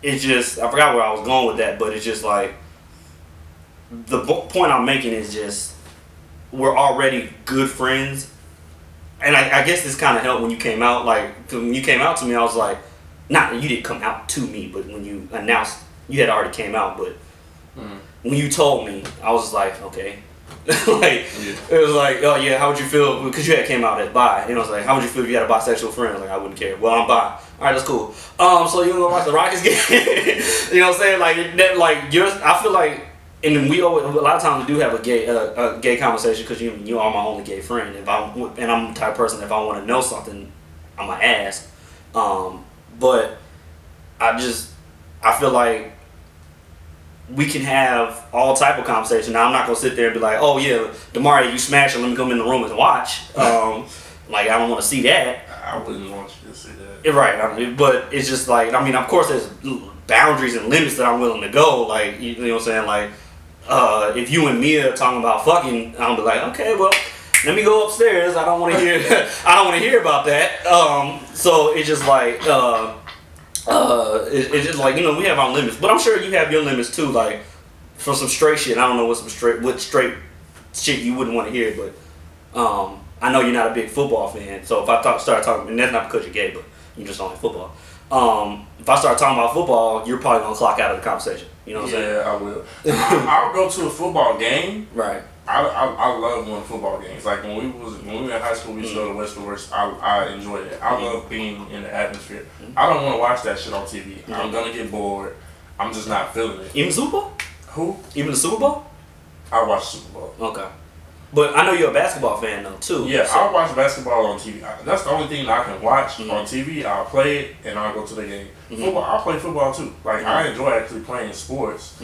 it's just, I forgot where I was going with that, but it's just like, the point I'm making is just, we're already good friends. And I guess this kind of helped when you came out. Like, 'cause when you came out to me, I was like, not you didn't come out to me, but when you announced, you had already came out. But when you told me, I was just like, okay. Like, it was like, oh yeah, how would you feel? Because you had came out as bi. And I was like, how would you feel if you had a bisexual friend? I was like, I wouldn't care. Well, I'm bi. All right, that's cool. So you gonna watch the Rockets game? You know what I'm saying? Like, that, like I feel like. And we always, a lot of times we do have a gay conversation because you are my only gay friend. And I'm the type of person, if I want to know something, I'm gonna ask. But I feel like we can have all type of conversation. Now I'm not gonna sit there and be like, oh yeah, DeMario, you smash it, let me come in the room and watch. Like, I don't want to see that. I wouldn't want you to see that. Right. I mean, but it's just like, I mean, of course there's boundaries and limits that I'm willing to go. Like, you know what I'm saying? Like, if you and Mia are talking about fucking, I'll be like, okay, well, let me go upstairs. I don't want to hear. I don't want to hear about that. So it's just like, it's just like, you know, we have our limits, but I'm sure you have your limits too. Like, for some straight shit, I don't know what straight shit you wouldn't want to hear, but I know you're not a big football fan. So if I start talking, and that's not because you're gay, but you just don't like football. If I start talking about football, you're probably gonna clock out of the conversation. You know what I'm saying? Yeah, I will. I'll go to a football game. Right. I love going to football games. Like when we were in high school, we used to go to West Forest. I enjoyed it. I love being in the atmosphere. I don't want to watch that shit on TV. I'm gonna get bored. I'm just not feeling it. Even the Super Bowl? Who? Even the Super Bowl? I watch Super Bowl. Okay. But I know you're a basketball fan though too. Yeah, so. I watch basketball on TV. That's the only thing that I can watch on TV. I'll play it and I'll go to the game. Football, I play football too. Like I enjoy actually playing sports.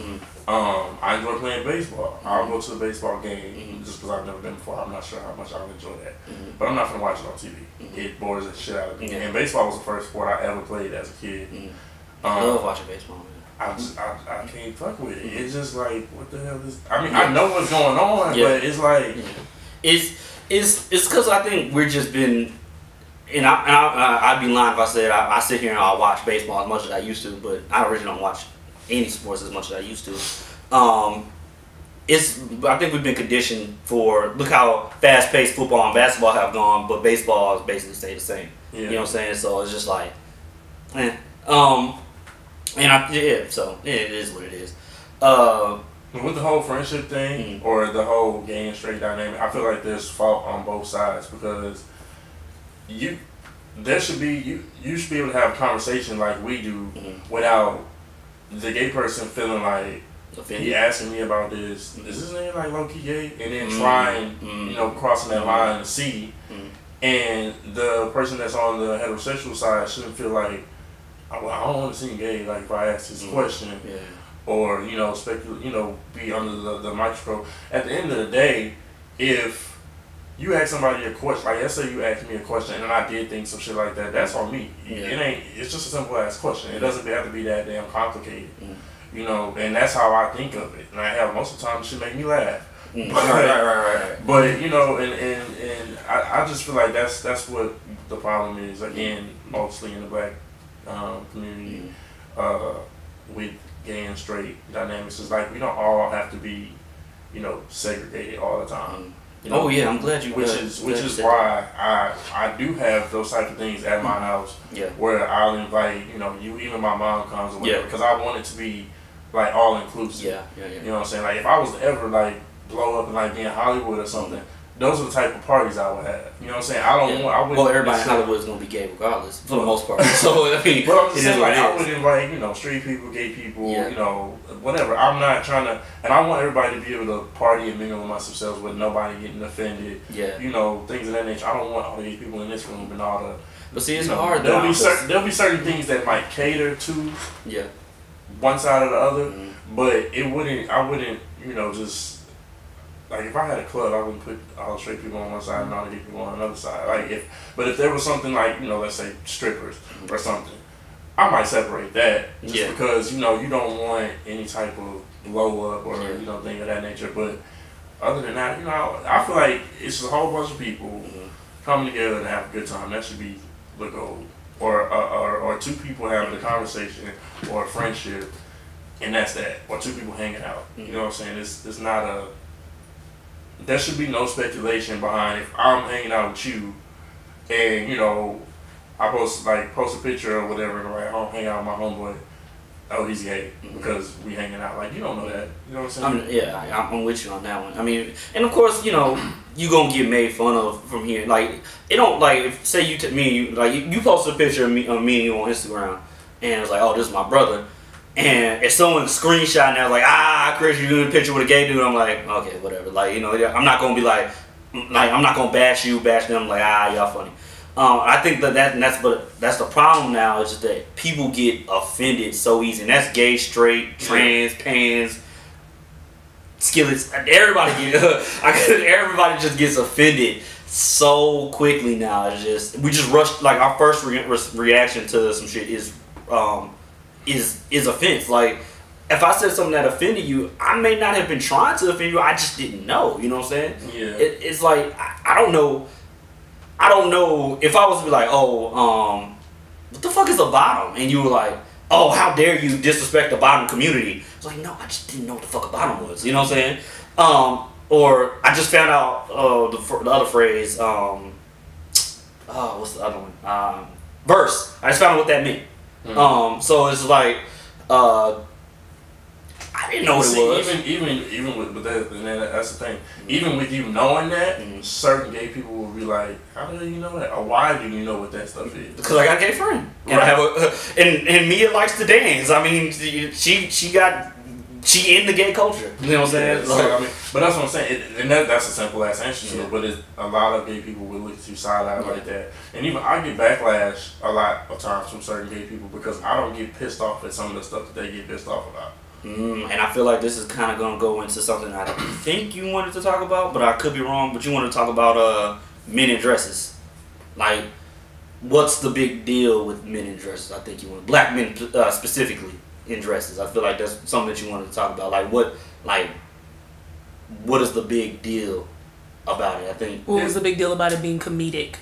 I enjoy playing baseball. I'll go to the baseball game just because I've never been before. I'm not sure how much I'll enjoy that, but I'm not gonna watch it on TV. It bores the shit out of me. And baseball was the first sport I ever played as a kid. I love watching baseball. Man. I can't fuck with it. It's just like, what the hell is... I mean, I know what's going on, but it's like... It's because I think we're just been... And I'd be lying if I said I sit here and I watch baseball as much as I used to, but I really don't watch any sports as much as I used to. I think we've been conditioned for... Look how fast-paced football and basketball have gone, but baseball has basically stayed the same. You know what I'm saying? So it's just like... so it is what it is. With the whole friendship thing or the whole gay and straight dynamic, I feel like there's fault on both sides because you should be able to have a conversation like we do without the gay person feeling like he asking me about this. Is this nigga like low key gay? And then trying, crossing that line to see, and the person that's on the heterosexual side shouldn't feel like, well, I don't want to seem gay. Like if I ask this question, or be under the microscope. At the end of the day, if you ask somebody a question, like let's say you asked me a question and I did think some shit like that, that's on me. It's just a simple ass question. It doesn't have to be that damn complicated. And that's how I think of it. And I have most of the time it should make me laugh. Right. But and I just feel like that's what the problem is. Again, mostly in the black community, with gay and straight dynamics. Is like we don't all have to be, segregated all the time. I'm glad you. Which is why I do have those type of things at my house. Where I'll invite you, even my mom comes or whatever, because I want it to be like all inclusive. You know what I'm saying? Like if I was to ever like blow up and like be in Hollywood or something, those are the type of parties I would have. You know what I'm saying? I wouldn't. Everybody in Hollywood is gonna be gay regardless, for the most part. So I mean, but I'm just saying, like I would invite straight people, gay people, whatever. I'm not trying to, and I want everybody to be able to party and mingle amongst themselves with nobody getting offended. Things of that nature. I don't want all these people in this room and all the. But see, it's hard. There'll be certain things that might cater to one side or the other, but it wouldn't. I wouldn't. Just. Like if I had a club, I wouldn't put all the straight people on one side and all the gay people on another side. Like if there was something like let's say strippers or something, I might separate that just because you don't want any type of blow up or thing of that nature. But other than that, I feel like it's a whole bunch of people coming together and have a good time. That should be the goal. Or two people having a conversation or a friendship, and that's that. Or two people hanging out. You know what I'm saying? It's not a. There should be no speculation behind if I'm hanging out with you and, I post a picture or whatever and I'm like, hang out with my homeboy. Oh, he's gay because we hanging out. Like, you don't know that. You know what I'm saying? I'm with you on that one. I mean, and of course, you gonna get made fun of from here. Like, it don't, like, if, say you post a picture of me and you on Instagram and it's like, oh, this is my brother. And if someone screenshot and they're like, Chris, you're doing a picture with a gay dude, I'm like, okay, whatever. Like, I'm not gonna be like I'm not gonna bash them like, y'all funny. I think that's the problem now is just that people get offended so easy, and that's gay, straight, trans, pans, skillets. Everybody just gets offended so quickly now. We just rush. Like our first reaction to some shit is offense. Like if I said something that offended you, I may not have been trying to offend you. I just didn't know. You know what I'm saying? Yeah. It's like I don't know. I don't know if I was to be like, what the fuck is the bottom? And you were like, oh, how dare you disrespect the bottom community? It's like, no, I just didn't know what the fuck a bottom was. You know what I'm saying? Or I just found out the other phrase. What's the other one? Verse. I just found out what that meant. Mm-hmm. So it's like, I didn't know what it was. Even with that, and that's the thing. Mm-hmm. Even with you knowing that, mm-hmm. certain gay people will be like, "How the hell you know that? Or why do you know what that stuff is?" Because I got a gay friend, and I have and Mia likes to dance. I mean, she got she in the gay culture. You know what I'm saying? So, I mean, but that's what I'm saying. And that's a simple ass answer to it. But a lot of gay people will look at you side eye like that. And even I get backlash a lot of times from certain gay people because I don't get pissed off at some of the stuff that they get pissed off about. And I feel like this is kind of going to go into something I think you wanted to talk about, but I could be wrong. But you want to talk about men in dresses. Like, what's the big deal with men in dresses? I think you want black men specifically in dresses. I feel like that's something that you wanted to talk about. What is the big deal about it? I think. What was the big deal about it being comedic?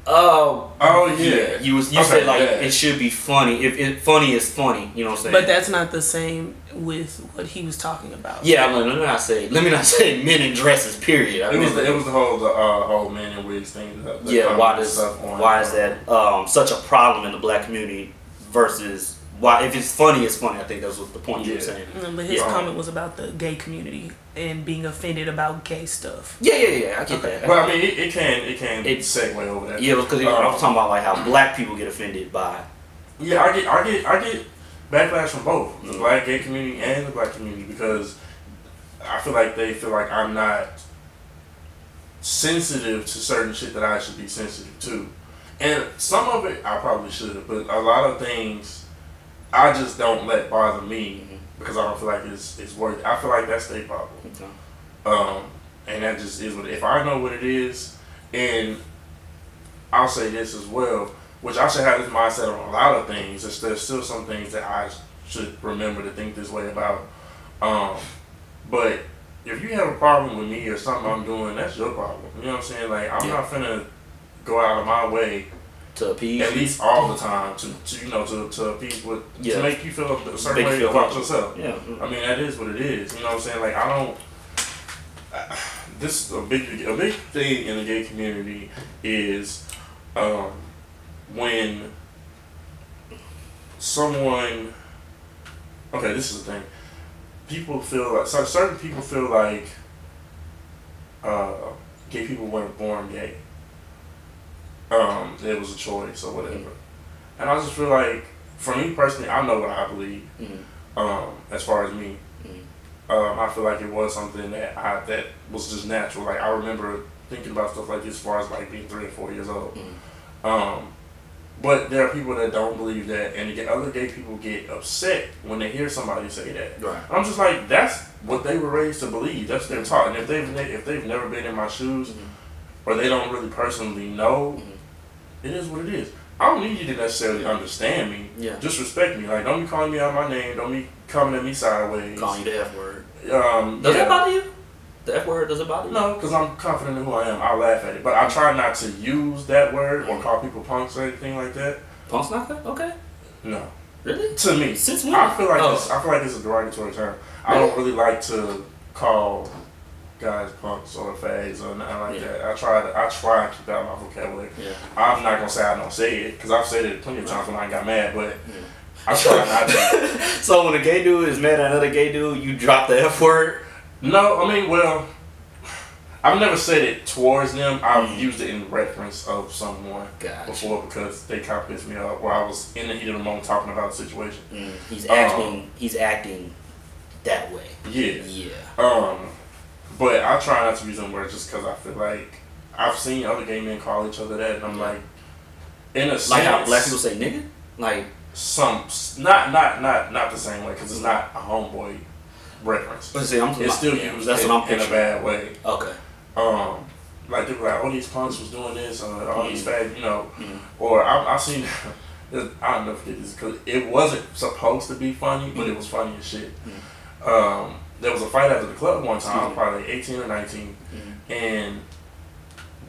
Oh yeah. You said it should be funny. If funny is funny, you know what I'm saying. But that's not the same with what he was talking about. Yeah, let me not say men in dresses. Period. It was the whole men in wigs thing. Why is that such a problem in the black community versus why if it's funny, it's funny. I think that's what the point you were saying. But his comment was about the gay community and being offended about gay stuff. Yeah. I get that. Well, I mean, it can segue over that. Yeah, because I was talking about like how black people get offended by. Yeah, I get backlash from both the black gay community and the black community because I feel like they feel like I'm not sensitive to certain shit that I should be sensitive to, and some of it I probably should, but a lot of things I just don't let bother me because I don't feel like it's worth it. I feel like that's their problem. Okay. And that just is what if I know what it is, and I'll say this as well, which I should have this mindset on a lot of things. There's still some things that I should remember to think this way about. But if you have a problem with me or something I'm doing, that's your problem. You know what I'm saying? Like I'm not finna go out of my way to appease at least all the time to appease with to make you feel a certain way about yourself. Yeah. I mean that is what it is. You know what I'm saying? Like I don't. This is a big thing in the gay community is when someone. Okay, this is the thing. People feel like certain people feel like gay people weren't born gay. It was a choice or whatever, and I just feel like, for me personally, I know what I believe. As far as me, I feel like it was something that was just natural. Like I remember thinking about stuff like this as far as like being 3 or 4 years old. But there are people that don't believe that, and other gay people get upset when they hear somebody say that. Right. I'm just like, that's what they were raised to believe. That's their taught, and if they've never been in my shoes, or they don't really personally know. It is what it is. I don't need you to necessarily understand me. Yeah. Just respect me. Like, don't be calling me out my name. Don't be coming at me sideways. Calling you the F word. Does that bother you? The F word, does it bother you? No, because I'm confident in who I am. I'll laugh at it. But I try not to use that word or call people punks or anything like that. Punks not good? Okay. No. Really? To me. Since when? I feel like it's a derogatory term. I don't really like to call guys punks or fags or nothing like that. I try to keep out my vocabulary. Yeah. I'm not gonna say I don't say it because I've said it plenty of times when I got mad, but I try not to. So when a gay dude is mad at another gay dude, you drop the F word? No, I mean, well, I've never said it towards them. I've used it in reference of someone before because they kind of pissed me off. Where I was in the heat of the moment talking about the situation. He's acting that way. Yeah. But I try not to use them words just because I feel like I've seen other gay men call each other that, and I'm like, in a sense, like how black people say nigga, like not the same way because it's not a homeboy reference. But see, it's still used in a bad way. Okay. Like they were like, oh, these punks was doing this, all these fags, or I've seen. I'll never forget this because it wasn't supposed to be funny, but it was funny as shit. There was a fight after the club one time. I was probably 18 or 19, and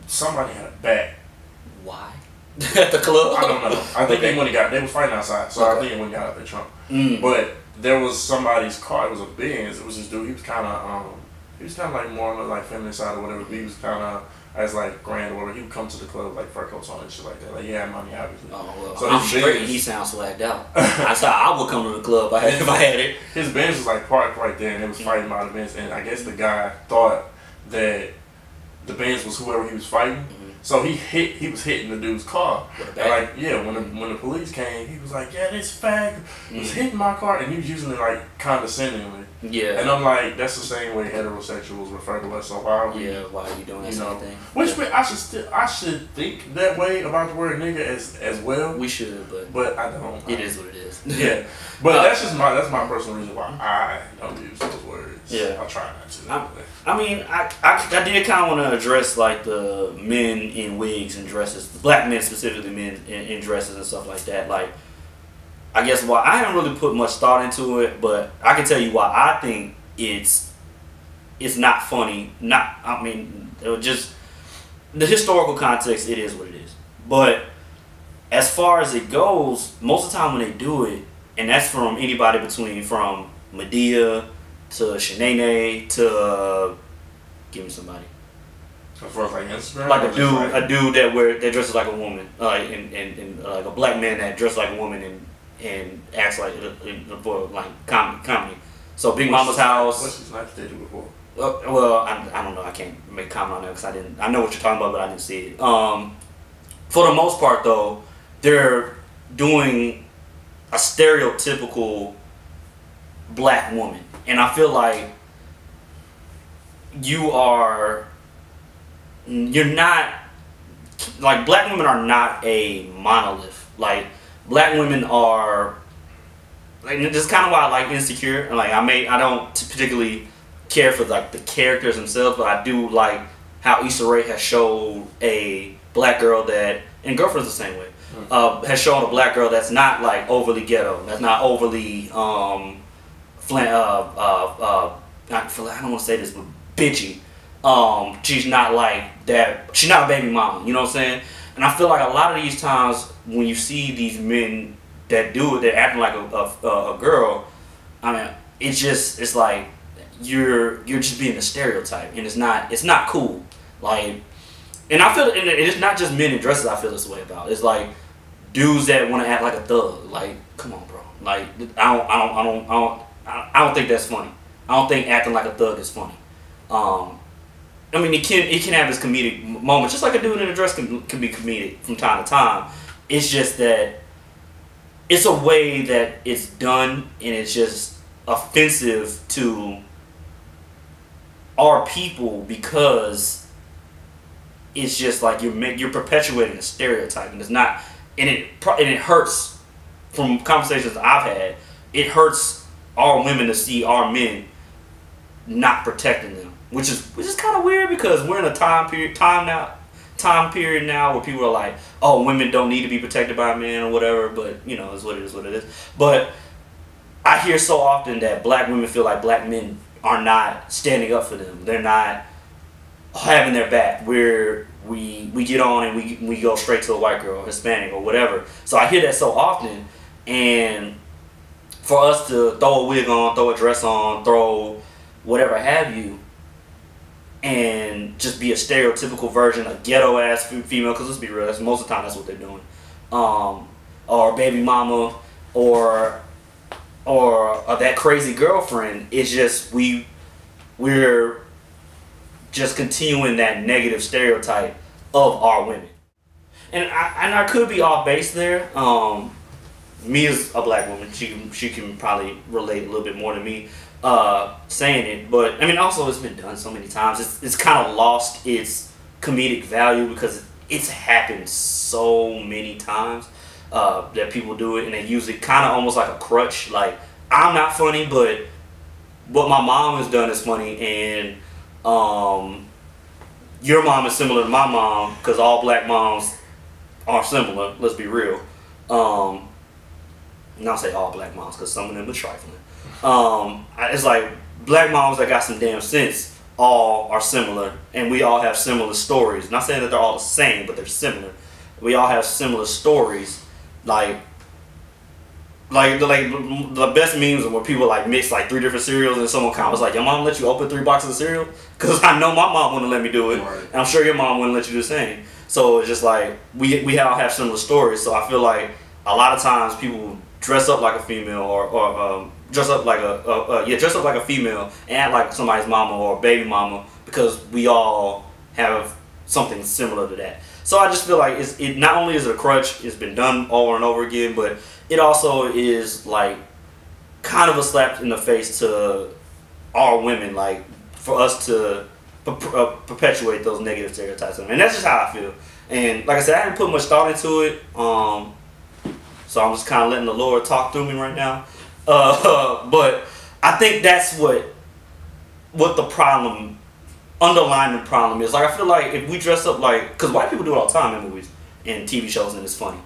somebody had a bat. Why? At the club? I don't know. I think they were fighting outside, so I think it went got out their trunk. But there was somebody's car. It was a Benz. It was this dude. He was kind of like more on the like feminine side or whatever. But he was kind of as like grand or whatever. He would come to the club like fur coats on and shit like that. Like he had money obviously. Oh well. So I'm straight. He sounds swagged out. I would come to the club if I had it. His Benz was like parked right there, and it was fighting by the Benz. And I guess the guy thought that the Benz was whoever he was fighting. So he was hitting the dude's car. And like, yeah, when the police came, he was like, yeah, this fag was hitting my car, and he was using it like condescendingly. Yeah. And I'm like, that's the same way heterosexuals refer to us. So why are you doing that same thing? Which I should think that way about the word nigga as well. We should, but I don't. It is what it is. Yeah. But that's my personal reason why I don't use those words. Yeah. I try not to. I mean, I did kind of want to address like the men in wigs and dresses, the black men specifically, men in dresses and stuff like that. Like, I guess why I haven't really put much thought into it, but I can tell you why I think it's not funny. Just the historical context. It is what it is. But as far as it goes, most of the time when they do it, and that's from anybody from Medea to Shanae to give me somebody. As far as like Instagram, like a dude that dresses like a woman, and like a black man that dresses like a woman and acts like for like comedy. So Big Mama's House. What's his life dated before? Well, I don't know. I can't make a comment on that because I know what you're talking about, but I didn't see it. For the most part, though, they're doing a stereotypical black woman. And I feel like you're not, like, black women are not a monolith. Like, black women are, like, this is kind of why I like Insecure. And, like, I don't particularly care for, like, the characters themselves, but I do like how Issa Rae has showed a black girl that, and Girlfriend's the same way, has shown a black girl that's not, like, overly ghetto, that's not overly, I don't want to say this, but bitchy. She's not like that. She's not a baby mama. You know what I'm saying? And I feel like a lot of these times when you see these men that do it, they're acting like a girl. I mean, it's like you're just being a stereotype, and it's not cool. Like, and I feel, and it's not just men in dresses. I feel this way about. It's like dudes that want to act like a thug. Like, come on, bro. Like, I don't think that's funny. I don't think acting like a thug is funny. I mean, it can have its comedic moments, just like a dude in a dress can be comedic from time to time. It's just that it's a way that it's done, and it's just offensive to our people because it's just like you're perpetuating a stereotype, and it's not, and it hurts. From conversations I've had, it hurts our women to see our men not protecting them, which is kind of weird because we're in a time period now where people are like, oh, women don't need to be protected by men or whatever, but you know, it's what it is. But I hear so often that black women feel like black men are not standing up for them. They're not having their back. We get on and we go straight to a white girl, Hispanic or whatever. So I hear that so often, and for us to throw a wig on, throw a dress on, throw whatever have you, and just be a stereotypical version, a ghetto ass female, because let's be real, most of the time that's what they're doing, or baby mama, or that crazy girlfriend. It's just we're just continuing that negative stereotype of our women, and I could be off base there. Me as a black woman, she can probably relate a little bit more to me saying it, but I mean, also it's been done so many times. It's kind of lost its comedic value because it's happened so many times that people do it, and they use it kind of almost like a crutch. Like, I'm not funny, but what my mom has done is funny, and your mom is similar to my mom because all black moms are similar. Let's be real. Not say all black moms because some of them are trifling. It's like black moms that got some damn sense all are similar, and we all have similar stories. Not saying that they're all the same, but they're similar. We all have similar stories. Like the best memes are where people like mix like 3 different cereals, and someone comments like, "Your mom let you open 3 boxes of cereal?" Because I know my mom wouldn't let me do it, right. And I'm sure your mom wouldn't let you do the same. So it's just like we all have similar stories. So I feel like a lot of times people dress up like a female or dress up like a female and act like somebody's mama or baby mama because we all have something similar to that. So I just feel like it not only is it a crutch, it's been done over and over again, but it also is like kind of a slap in the face to our women, like for us to perpetuate those negative stereotypes. And that's just how I feel. And like I said, I haven't put much thought into it, so I'm just kind of letting the Lord talk through me right now. But I think that's what the problem, underlying problem is. Like, I feel like if we dress up like, because white people do it all the time in movies and TV shows, and it's funny.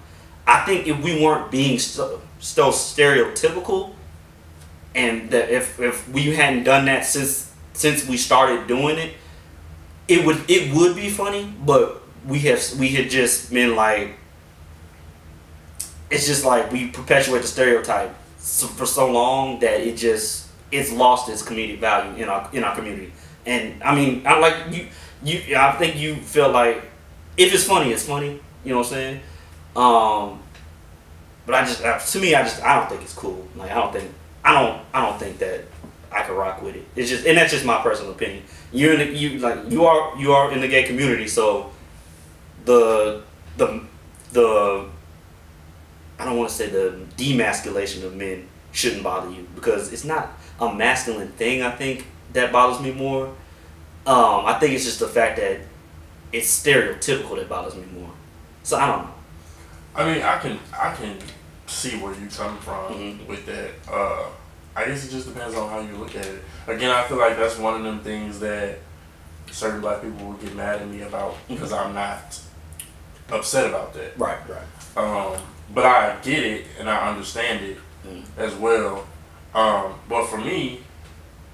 I think if we weren't being so stereotypical, and that if we hadn't done that since we started doing it, it would be funny. But we had just been like, it's just like we perpetuate the stereotype for so long that it's lost its comedic value in our community. And I mean, I think you feel like if it's funny, it's funny. You know what I'm saying? But I don't think it's cool. Like, I don't think that I can rock with it. It's just, and that's just my personal opinion. You are in the gay community, so the I don't want to say the demasculation of men shouldn't bother you, because it's not a masculine thing. I think that bothers me more. I think it's just the fact that it's stereotypical that bothers me more. So I don't know. I mean, I can see where you're coming from with that. I guess it just depends on how you look at it. Again, I feel like that's one of them things that certain black people will get mad at me about, because I'm not upset about that. Right. But I get it and I understand it as well. But for me,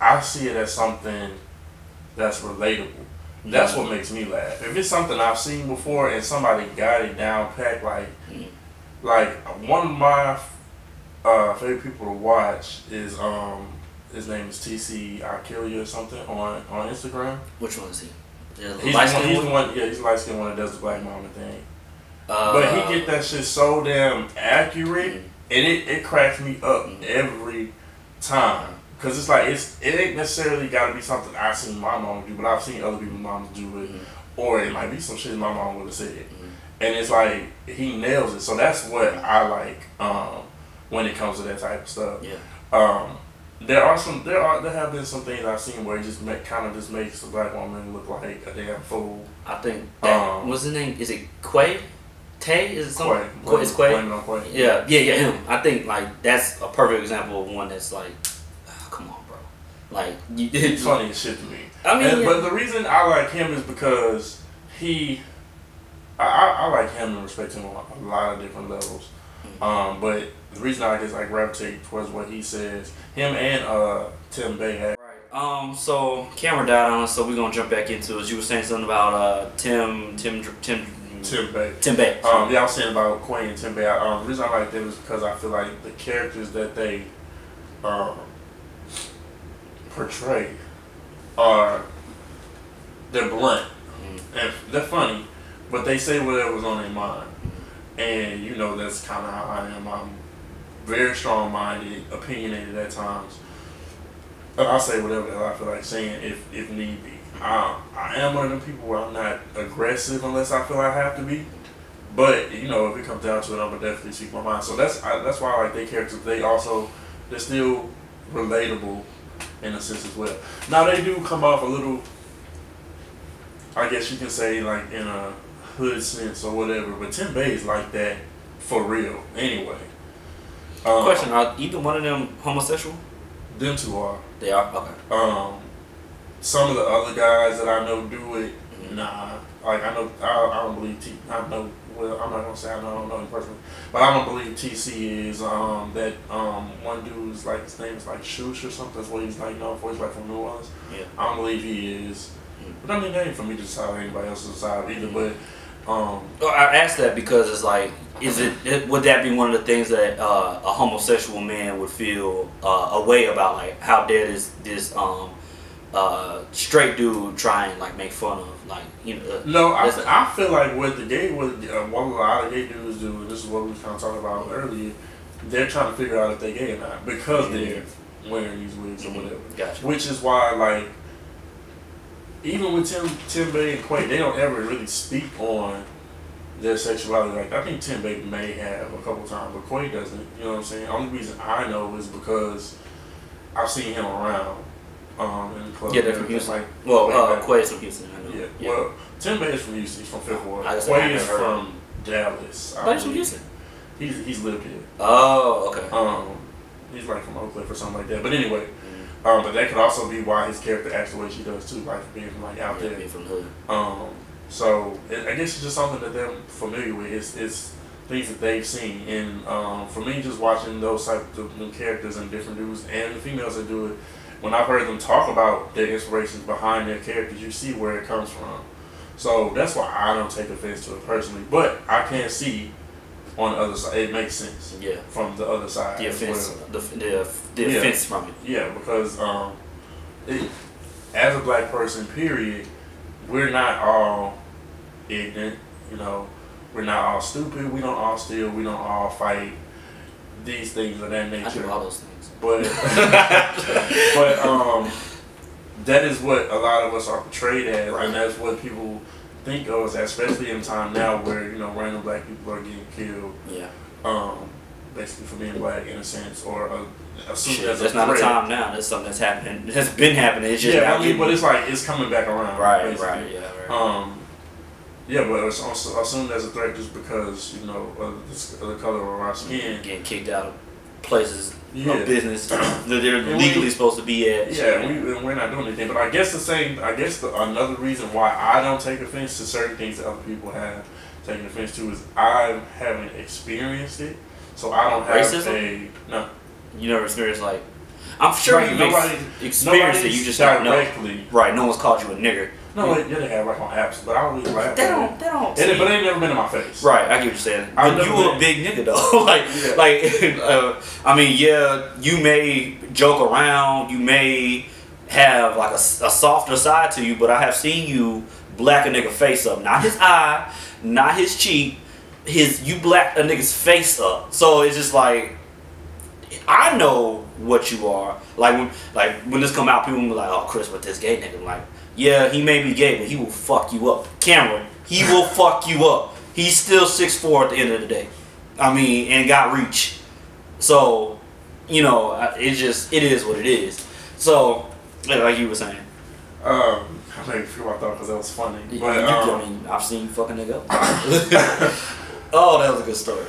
I see it as something that's relatable. That's what makes me laugh. If it's something I've seen before and somebody got it down packed, like one of my favorite people to watch is his name is TC I Kill You or something on Instagram. Which one is he? He's the one. Yeah, he's the light skinned one that does the black mama thing. But he get that shit so damn accurate, and it cracks me up every time. Cause it's like it ain't necessarily got to be something I seen my mom do, but I've seen other people's moms do it, or it might be some shit my mom would have said, and it's like he nails it. So that's what I like when it comes to that type of stuff. Yeah. There have been some things I've seen where it just kind of just makes the black woman look like a damn fool. I think that what's his name? Is it Quay? Tay? Is it something? Quay. It's Quay. Quay. Yeah, him. I think like that's a perfect example of one that's like, come on, bro. Like, it's funny as shit to me. I mean, but the reason I like him is because I like him and respect him on a lot of different levels. But the reason I guess I gravitate towards what he says, him and Tim Bay had. Right. So camera died on us, so we're gonna jump back into it. You were saying something about Tim Bay. Yeah, I was saying about Quay and Tim Bay. The reason I like them is because I feel like the characters that they portray they're blunt and they're funny, but they say whatever's on their mind, and you know that's kind of how I am. I'm very strong-minded, opinionated at times, and I'll say whatever the hell I feel like saying if need be. I am one of them people where I'm not aggressive unless I feel I have to be, but you know if it comes down to it, I'm gonna definitely speak my mind. So that's why I like their characters. They're still relatable in a sense as well. Now they do come off a little, I guess you can say, like in a hood sense or whatever, but Tim Bay is like that for real anyway. Question: are either one of them homosexual? Them two are. They are? Okay. Some of the other guys that I know do it, nah. Like I don't believe well, I'm not gonna say I don't know him personally, but I don't believe TC is that one dude is like, his name is like Shoosh or something. That's what he's like known for. He's like from New Orleans. Yeah. I don't believe he is. But I mean, that ain't for me to decide anybody else's side either. But I asked that because it's like, would that be one of the things that a homosexual man would feel a way about, like how dare this straight dude try and like make fun of, like, you know? No, I feel like what a lot of gay dudes do, and this is what we was kind of talking about earlier, they're trying to figure out if they're gay or not because they're wearing these wigs or whatever. Gotcha. Which is why, like, even with Tim Bay and Quay, they don't ever really speak on their sexuality. Like, I think Tim Bay may have a couple times, but Quay doesn't. You know what I'm saying? The only reason I know is because I've seen him around in the club. Yeah, they're from Houston. Like, well, Quay's from Houston, I know. Yeah. Well, Tim Bay is from Houston. He's from Fifth Ward. Quay is from Dallas. But he's from Houston. He's lived here. Oh, okay. He's like from Oak Cliff or something like that. But anyway, but that could also be why his character acts the way she does too, like being from like out there. Being from the hood. So I guess it's just something that they're familiar with. It's things that they've seen, and for me, just watching those types of new characters and different dudes and the females that do it. When I've heard them talk about their inspirations behind their characters, you see where it comes from. So that's why I don't take offense to it personally, but I can see on the other side, it makes sense. Yeah. From the other side. The offense, the offense from it. Yeah, because as a black person, period, we're not all ignorant. You know, we're not all stupid. We don't all steal. We don't all fight. These things of that nature. I do all those things. But that is what a lot of us are portrayed as, right. And that's what people think of us, especially in time now where, you know, random black people are getting killed. Yeah. Basically for being black in a sense, or assumed as that's not a time now. That's something that's happening. That's been happening. It's just but it's like it's coming back around. Right. Basically. Right. Yeah. Right. Yeah, but it's also assumed as a threat just because, you know, of the color of our skin. Getting kicked out of places of business that they're legally supposed to be at. Yeah, we're not doing anything. But I guess another reason why I don't take offense to certain things that other people have taken offense to is I haven't experienced it, so I don't have racism. No, you never experienced like. I'm sure you've experienced it. You just don't know. Right. No one's called you a nigger. No, they have like on apps, but I don't really laugh. They don't. But they ain't never been in my face. Right, I get what you're saying. But you a big nigga though. I mean, yeah, you may joke around, you may have like a softer side to you, but I have seen you black a nigga face up. Not his eye, not his cheek. You black a nigga's face up. So it's just like, I know what you are. Like when this come out, people will be like, "Oh, Chris, with this gay nigga," I'm like. Yeah, he may be gay, but he will fuck you up. Cameron, he will fuck you up. He's still 6'4" at the end of the day. I mean, and got reach. So, you know, it is what it is. So, like you were saying. I made feel my thought because that was funny. But, I mean, I've seen you fucking nigga up. Oh, that was a good story.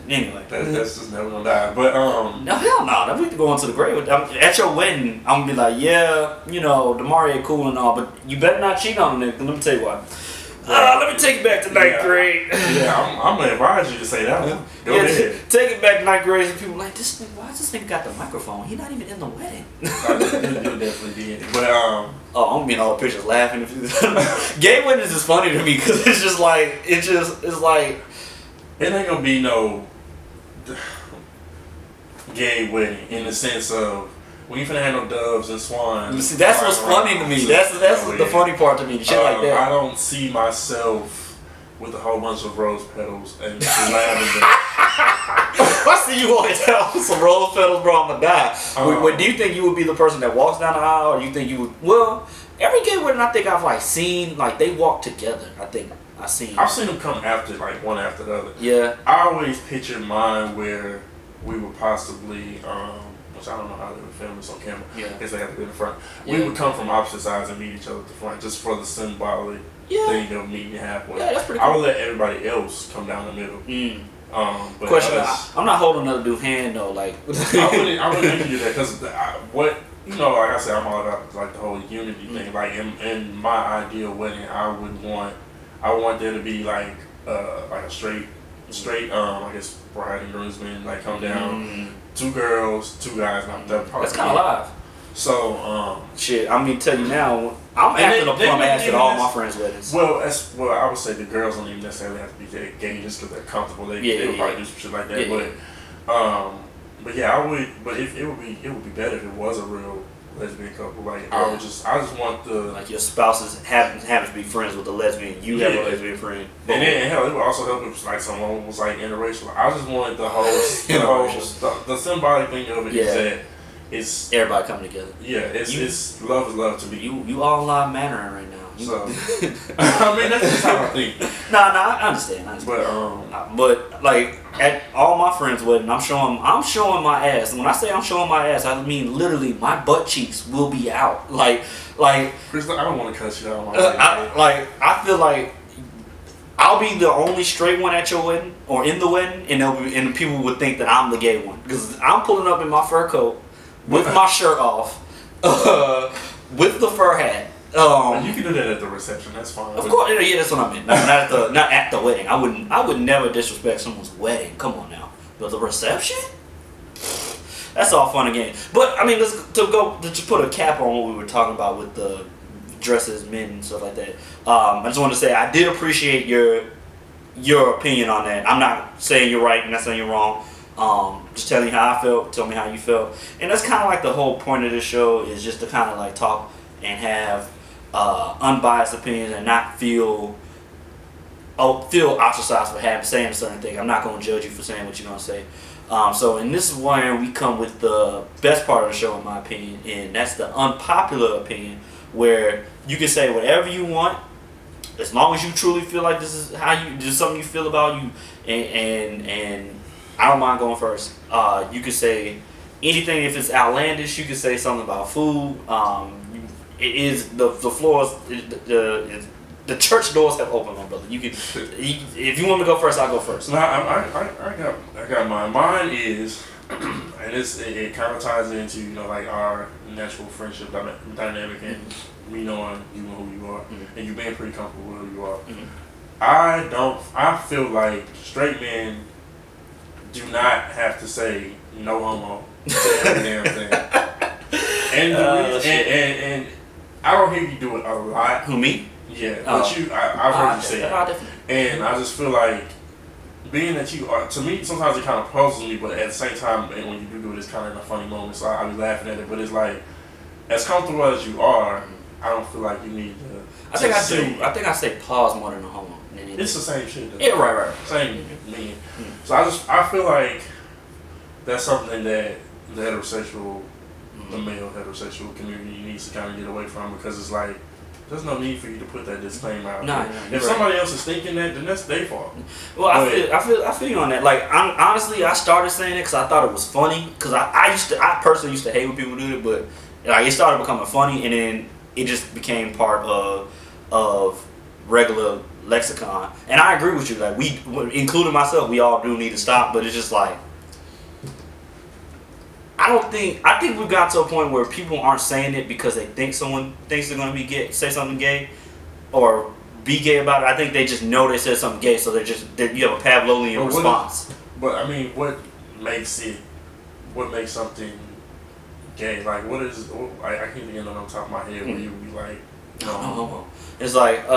Anyway. That's just never gonna die. But no, hell no. We have to go into the grave. At your wedding, I'm gonna be like, yeah, you know, Demarie cool and all, but you better not cheat on a nigga. Let me tell you why. Let me take it back to ninth grade. Yeah, I'm gonna advise you to say that one. Go ahead. Take it back to ninth grade. And people are like, why does this nigga got the microphone? He not even in the wedding. You definitely did. But I'm being all pictures laughing. Gay weddings is funny to me because it's just like it ain't gonna be no gay wedding in the sense of we ain't finna have no doves and swans. See, that's what's funny to me. That's the funny part to me. Shit like that. I don't see myself with a whole bunch of rose petals and lavender. I see you always have some rose petals, bro. I'm gonna die. Do you think you would be the person that walks down the aisle, or you think you would? Well, every gay wedding I think I've like seen, like they walk together. I think I've seen them come after, like one after the other. Yeah. I always picture mine where we would possibly, which I don't know how they would film this on camera. Yeah. I guess they have to be in the front. Yeah. We would come from opposite sides and meet each other at the front, just for the symbolic thing of meeting halfway. Yeah, that's pretty cool. I would let everybody else come down the middle. But question: I'm not holding another dude's hand though. Like I wouldn't do that because like I said, I'm all about like the whole unity thing. Like in my ideal wedding, I want there to be like a straight I guess bride and groomsmen like come down, 2 girls, 2 guys. That's kind of live. So shit. I mean, tell you now, I'm acting a plum ass at all my friends' weddings. Well, I would say the girls don't even necessarily have to be gay just because they're comfortable. They would probably do some shit like that. But yeah, I would. But if it would be better if it was a real lesbian couple. Like I just want the like your spouses happen to be friends with a lesbian. You have a lesbian friend. And then hell, it would also help if like someone was like interracial. I just wanted the whole the symbolic thing of it is that it's everybody coming together. Yeah, it's love is love to me. You all live mannering right now. So I mean, that's just how I think. Nah, I understand. But like at all my friends' wedding, I'm showing my ass. And when I say I'm showing my ass, I mean literally my butt cheeks will be out. Like Chris, I don't want to cut you out on my wedding. I feel like I'll be the only straight one at your wedding or in the wedding, and people would think that I'm the gay one because I'm pulling up in my fur coat with my shirt off, with the fur hat. You can do that at the reception. That's fine. Of course, yeah, that's what I meant. Not at the wedding. I would never disrespect someone's wedding. Come on now, but the reception. That's all fun and games. But I mean, to put a cap on what we were talking about with the dresses, men, and stuff like that. I just want to say I did appreciate your opinion on that. I'm not saying you're right and not saying you're wrong. Just telling you how I felt. Tell me how you felt. And that's kind of like the whole point of this show is just to kind of like talk and have unbiased opinions and not feel ostracized for saying a certain thing. I'm not going to judge you for saying what you're going to say. So, and this is where we come with the best part of the show, in my opinion, and that's the unpopular opinion, where you can say whatever you want, as long as you truly feel like this is something you feel about you, and I don't mind going first. You could say anything if it's outlandish. You could say something about food. It is the floors. The church doors have opened, my brother. If you want me to go first, I'll go first. No, I got mine. Mine is, and it kind of ties into like our natural friendship dynamic and me knowing you know who you are and you being pretty comfortable with who you are. I feel like straight men do not have to say no homo to every damn thing. And I don't hear you do it a lot. Who, me? Yeah, but I've heard you say that. And I just feel like, being that you are, to me, sometimes it kind of puzzles me, but at the same time, when you do it, it's kind of in a funny moment, so I be laughing at it. But it's like, as comfortable as you are, I don't feel like you need to. I think I say pause more than a homo. It's the same shit. Yeah, right. Same meaning. So I feel like that's something that the heterosexual, the male heterosexual community needs to kind of get away from, because it's like, there's no need for you to put that disclaimer out there. If somebody else is thinking that, then that's their fault. Well, I feel you on that. Like, honestly, I started saying it because I thought it was funny. Because I personally used to hate when people do it, but like, it started becoming funny, and then it just became part of regular lexicon. And I agree with you. Like, we, including myself, we all do need to stop. But it's just like, I think we've got to a point where people aren't saying it because they think someone thinks they're going to be gay, say something gay, or be gay about it. I think they just know they said something gay, so you have a Pavlovian response. But I mean, what makes something gay? Like, what is? I can't even know on top of my head where you be like, no. It's like,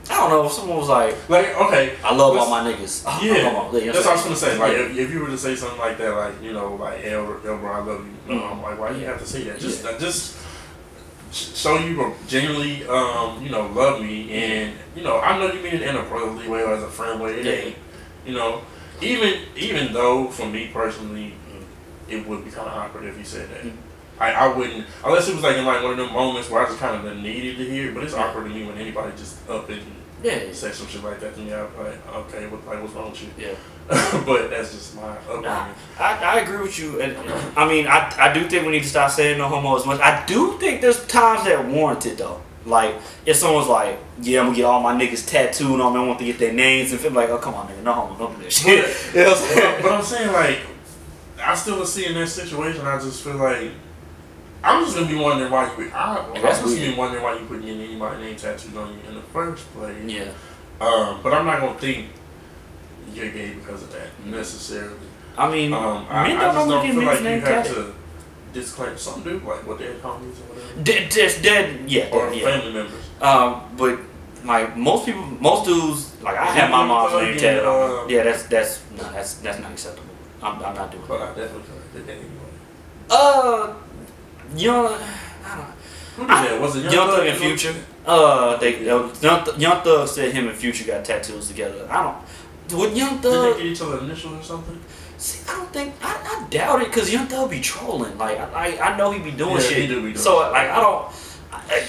I don't know, if someone was like, okay, I love all my niggas. Yeah, that's what I was gonna say. Like, if you were to say something like that, like, like, bro, I love you. I'm like, why do you have to say that? Just show you genuinely, love me, and I know you mean it in a brotherly way or as a friend way. It ain't, even though for me personally, it would be kind of awkward if you said that. I wouldn't, unless it was like in like one of them moments where I just kind of needed to hear. But it's awkward to me when anybody just up and say some shit like that to me. I'm like, okay, what's wrong with you? Yeah. But that's just my opinion. I agree with you, and I mean, I do think we need to stop saying no homo as much. I do think there's times that warrant it though. Like, if someone's like, yeah, I'm gonna get all my niggas tattooed on me, I want to get their names, and feel like, oh, come on, nigga, no homo, don't do that shit. You know what I'm saying? But I'm saying, like, I still see in that situation, I just feel like, I'm just gonna be wondering why you. I'm just gonna be wondering why you putting anybody's name tattoos on you in the first place. Yeah. But I'm not gonna think you're gay because of that necessarily. I mean, I just don't feel like you have to disclaim. Some do, like what their homies or whatever. Or family members. But like most dudes, like I have my mom's name tatted on. Yeah, that's not acceptable. I'm not doing. But I definitely feel like that anyway. Young, I don't know. Who did that? Was it Young Thug and Future? Young Thug said him and Future got tattoos together. I don't. Would Young Thug? Did they get each other initials or something? See, I don't think I doubt it because Young Thug be trolling. Like I know he be doing shit. He do be doing so shit. like I don't,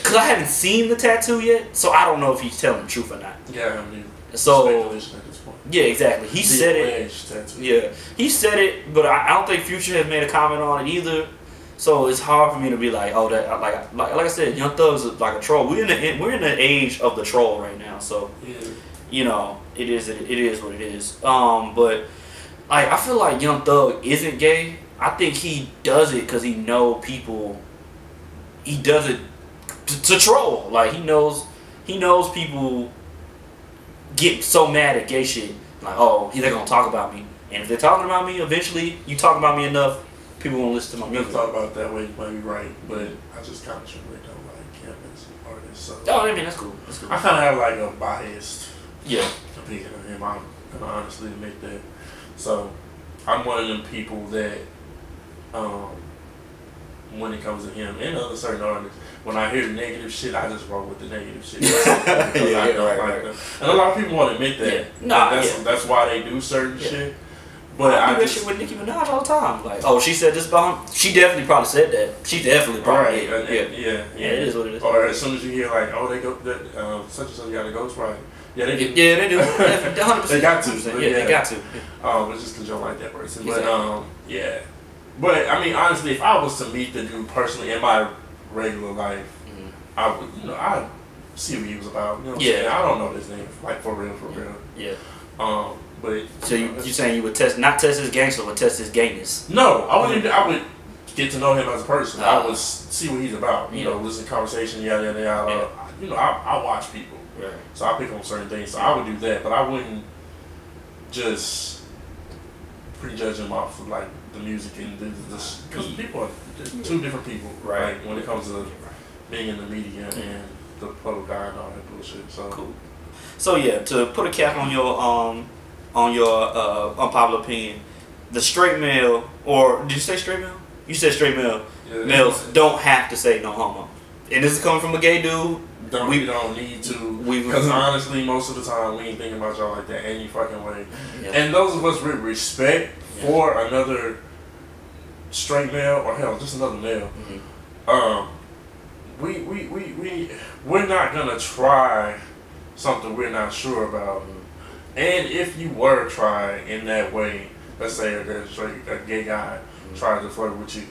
cause I haven't seen the tattoo yet, so I don't know if he's telling the truth or not. Yeah, I mean, so speculation at this point. Yeah, exactly. He said it. Tattoo. Yeah, he said it, but I don't think Future has made a comment on it either. So it's hard for me to be like, oh, that like I said, Young Thug's like a troll. We're in the age of the troll right now. So you know, it is what it is. But like I feel like Young Thug isn't gay. I think he does it because he know people. He does it to troll. Like he knows people get so mad at gay shit. Like, oh, they're gonna talk about me, and if they're talking about me, eventually you talk about me enough, people won't listen to my music. You thought about it that way, you might be right, but I just kind of really don't like him as an artist. So oh, I mean that's cool. I kind of have like a biased opinion of him. I'm gonna honestly admit that. So I'm one of them people that, when it comes to him and other certain artists, when I hear negative shit, I just roll with the negative shit. I don't like them. And a lot of people won't admit that. Yeah. That's why they do certain shit. But I do that shit with Nicki Minaj all the time. Like, oh, she said this about him. She definitely probably said that. She definitely probably did. Yeah, it is what it is. Or as soon as you hear like, oh, they go such and such got a ghostwriter. Yeah, they do. Yeah, they do. 100%. They got to. They got to. It's just because you don't like that person. But yeah. But I mean, honestly, if I was to meet the dude personally in my regular life, I would, I'd see what he was about. You know what I'm saying? I don't know his name, like for real. Yeah. But so you saying you would not test his gangster, but test his gayness? No, I wouldn't. I would get to know him as a person. I would see what he's about. You know, listen to conversation, yada. I watch people, so I pick on certain things. So I would do that, but I wouldn't just prejudge him off of like the music and this because people are two different people, right? Like, when it comes to being in the media and the public eye and all that bullshit. So cool. So yeah, to put a cap on your unpopular opinion, the straight male, or did you say straight male? You said straight male. Yeah, males don't have to say no homo, and this is coming from a gay dude. We don't need to, because honestly, most of the time we ain't thinking about y'all like that any fucking way. Yeah. And those of us with respect for another straight male, or hell, just another male, we're not gonna try something we're not sure about. And if you were to try in that way, let's say a gay guy tries to flirt with you,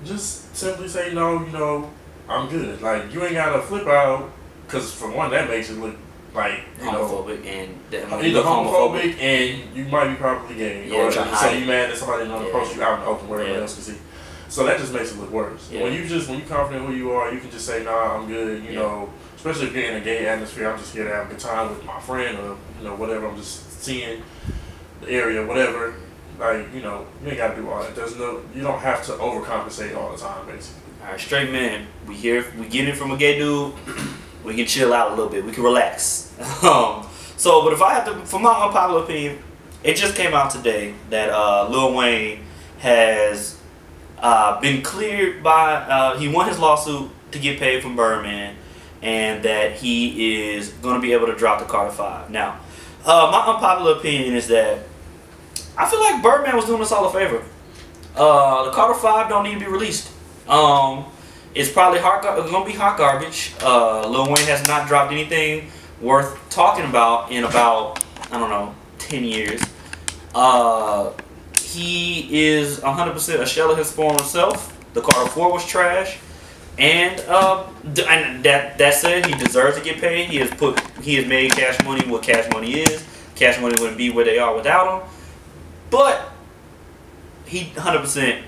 just simply say no, I'm good. Like, you ain't gotta flip out, because for one, that makes it look like homophobic and either homophobic and you might be probably gay, or say you mad that somebody don't approach you out in the open where everyone else can see. So that just makes it look worse. Yeah. When you confident who you are, you can just say, nah, I'm good. You know, especially if you're in a gay atmosphere, I'm just here to have a good time with my friend, or whatever. I'm just seeing the area, whatever. Like, you ain't gotta do all that. You don't have to overcompensate all the time, basically. All right, straight man, we get it from a gay dude. We can chill out a little bit. We can relax. But if I have to, for my unpopular opinion, it just came out today that Lil Wayne has been cleared by, he won his lawsuit to get paid from Birdman, and that he is going to be able to drop the Carter 5. Now, my unpopular opinion is that I feel like Birdman was doing us all a favor. The Carter 5 don't need to be released. It's probably going to be hot garbage. Lil Wayne has not dropped anything worth talking about in about, 10 years. He is 100% a shell of his former self. The Carter 4 was trash. And that said, he deserves to get paid. He has made Cash Money what Cash Money is. Cash Money wouldn't be where they are without him. But he 100%,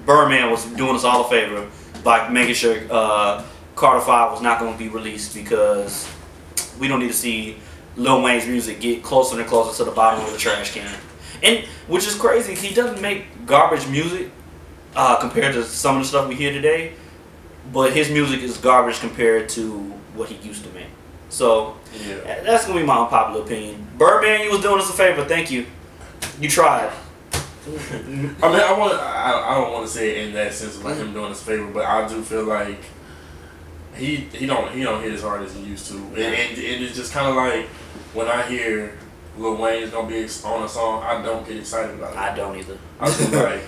Birdman was doing us all a favor by making sure Carter 5 was not going to be released, because we don't need to see Lil Wayne's music get closer and closer to the bottom of the trash can. And which is crazy, he doesn't make garbage music compared to some of the stuff we hear today, but his music is garbage compared to what he used to make. So that's going to be my unpopular opinion. Birdman, you was doing us a favor. Thank you. You tried. I mean, I don't want to say it in that sense of like him doing us a favor, but I do feel like he don't hit as hard as he used to, and it's just kind of like when I hear Lil Wayne is gonna be on a song, I don't get excited about it. I don't either. I was just like,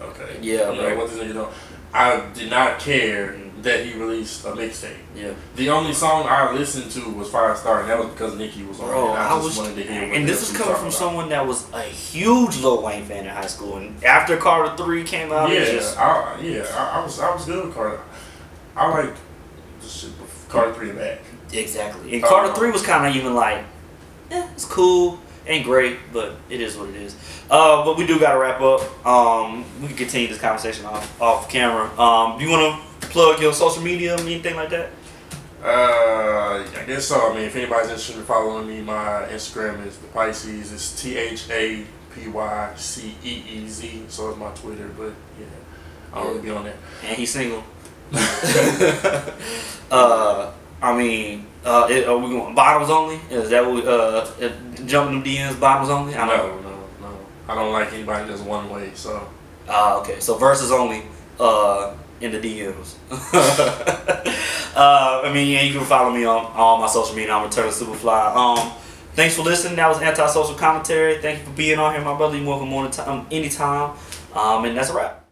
okay, yeah, you know what this nigga doing. I did not care that he released a mixtape. Yeah. The only song I listened to was Firestar, and that was because Nicki was on it. And I just wanted to hear. And this is coming from someone that was a huge Lil Wayne fan in high school, and after Carter 3 came out, I was good with Carter. I liked the shit with Carter 3 and back. Exactly. And Carter 3 was kind of even like, it's cool, ain't great, but it is what it is. But we do got to wrap up. We can continue this conversation off camera. Do you want to plug your social media or anything like that? I guess so. I mean, if anybody's interested in following me, my Instagram is the Pisces. It's THAPYCEEZ. So is my Twitter, but yeah, I don't really be on there. And he's single. I mean, are we going bottoms only? Is that what jumping them DMs bottoms only? I know. No. I don't like anybody that's one way. So. Okay. So verses only. In the DMs. I mean, yeah, you can follow me on all my social media. I'm Eternal Superfly. Thanks for listening. That was Antisocial Commentary. Thank you for being on here, my brother. You're welcome anytime. And that's a wrap.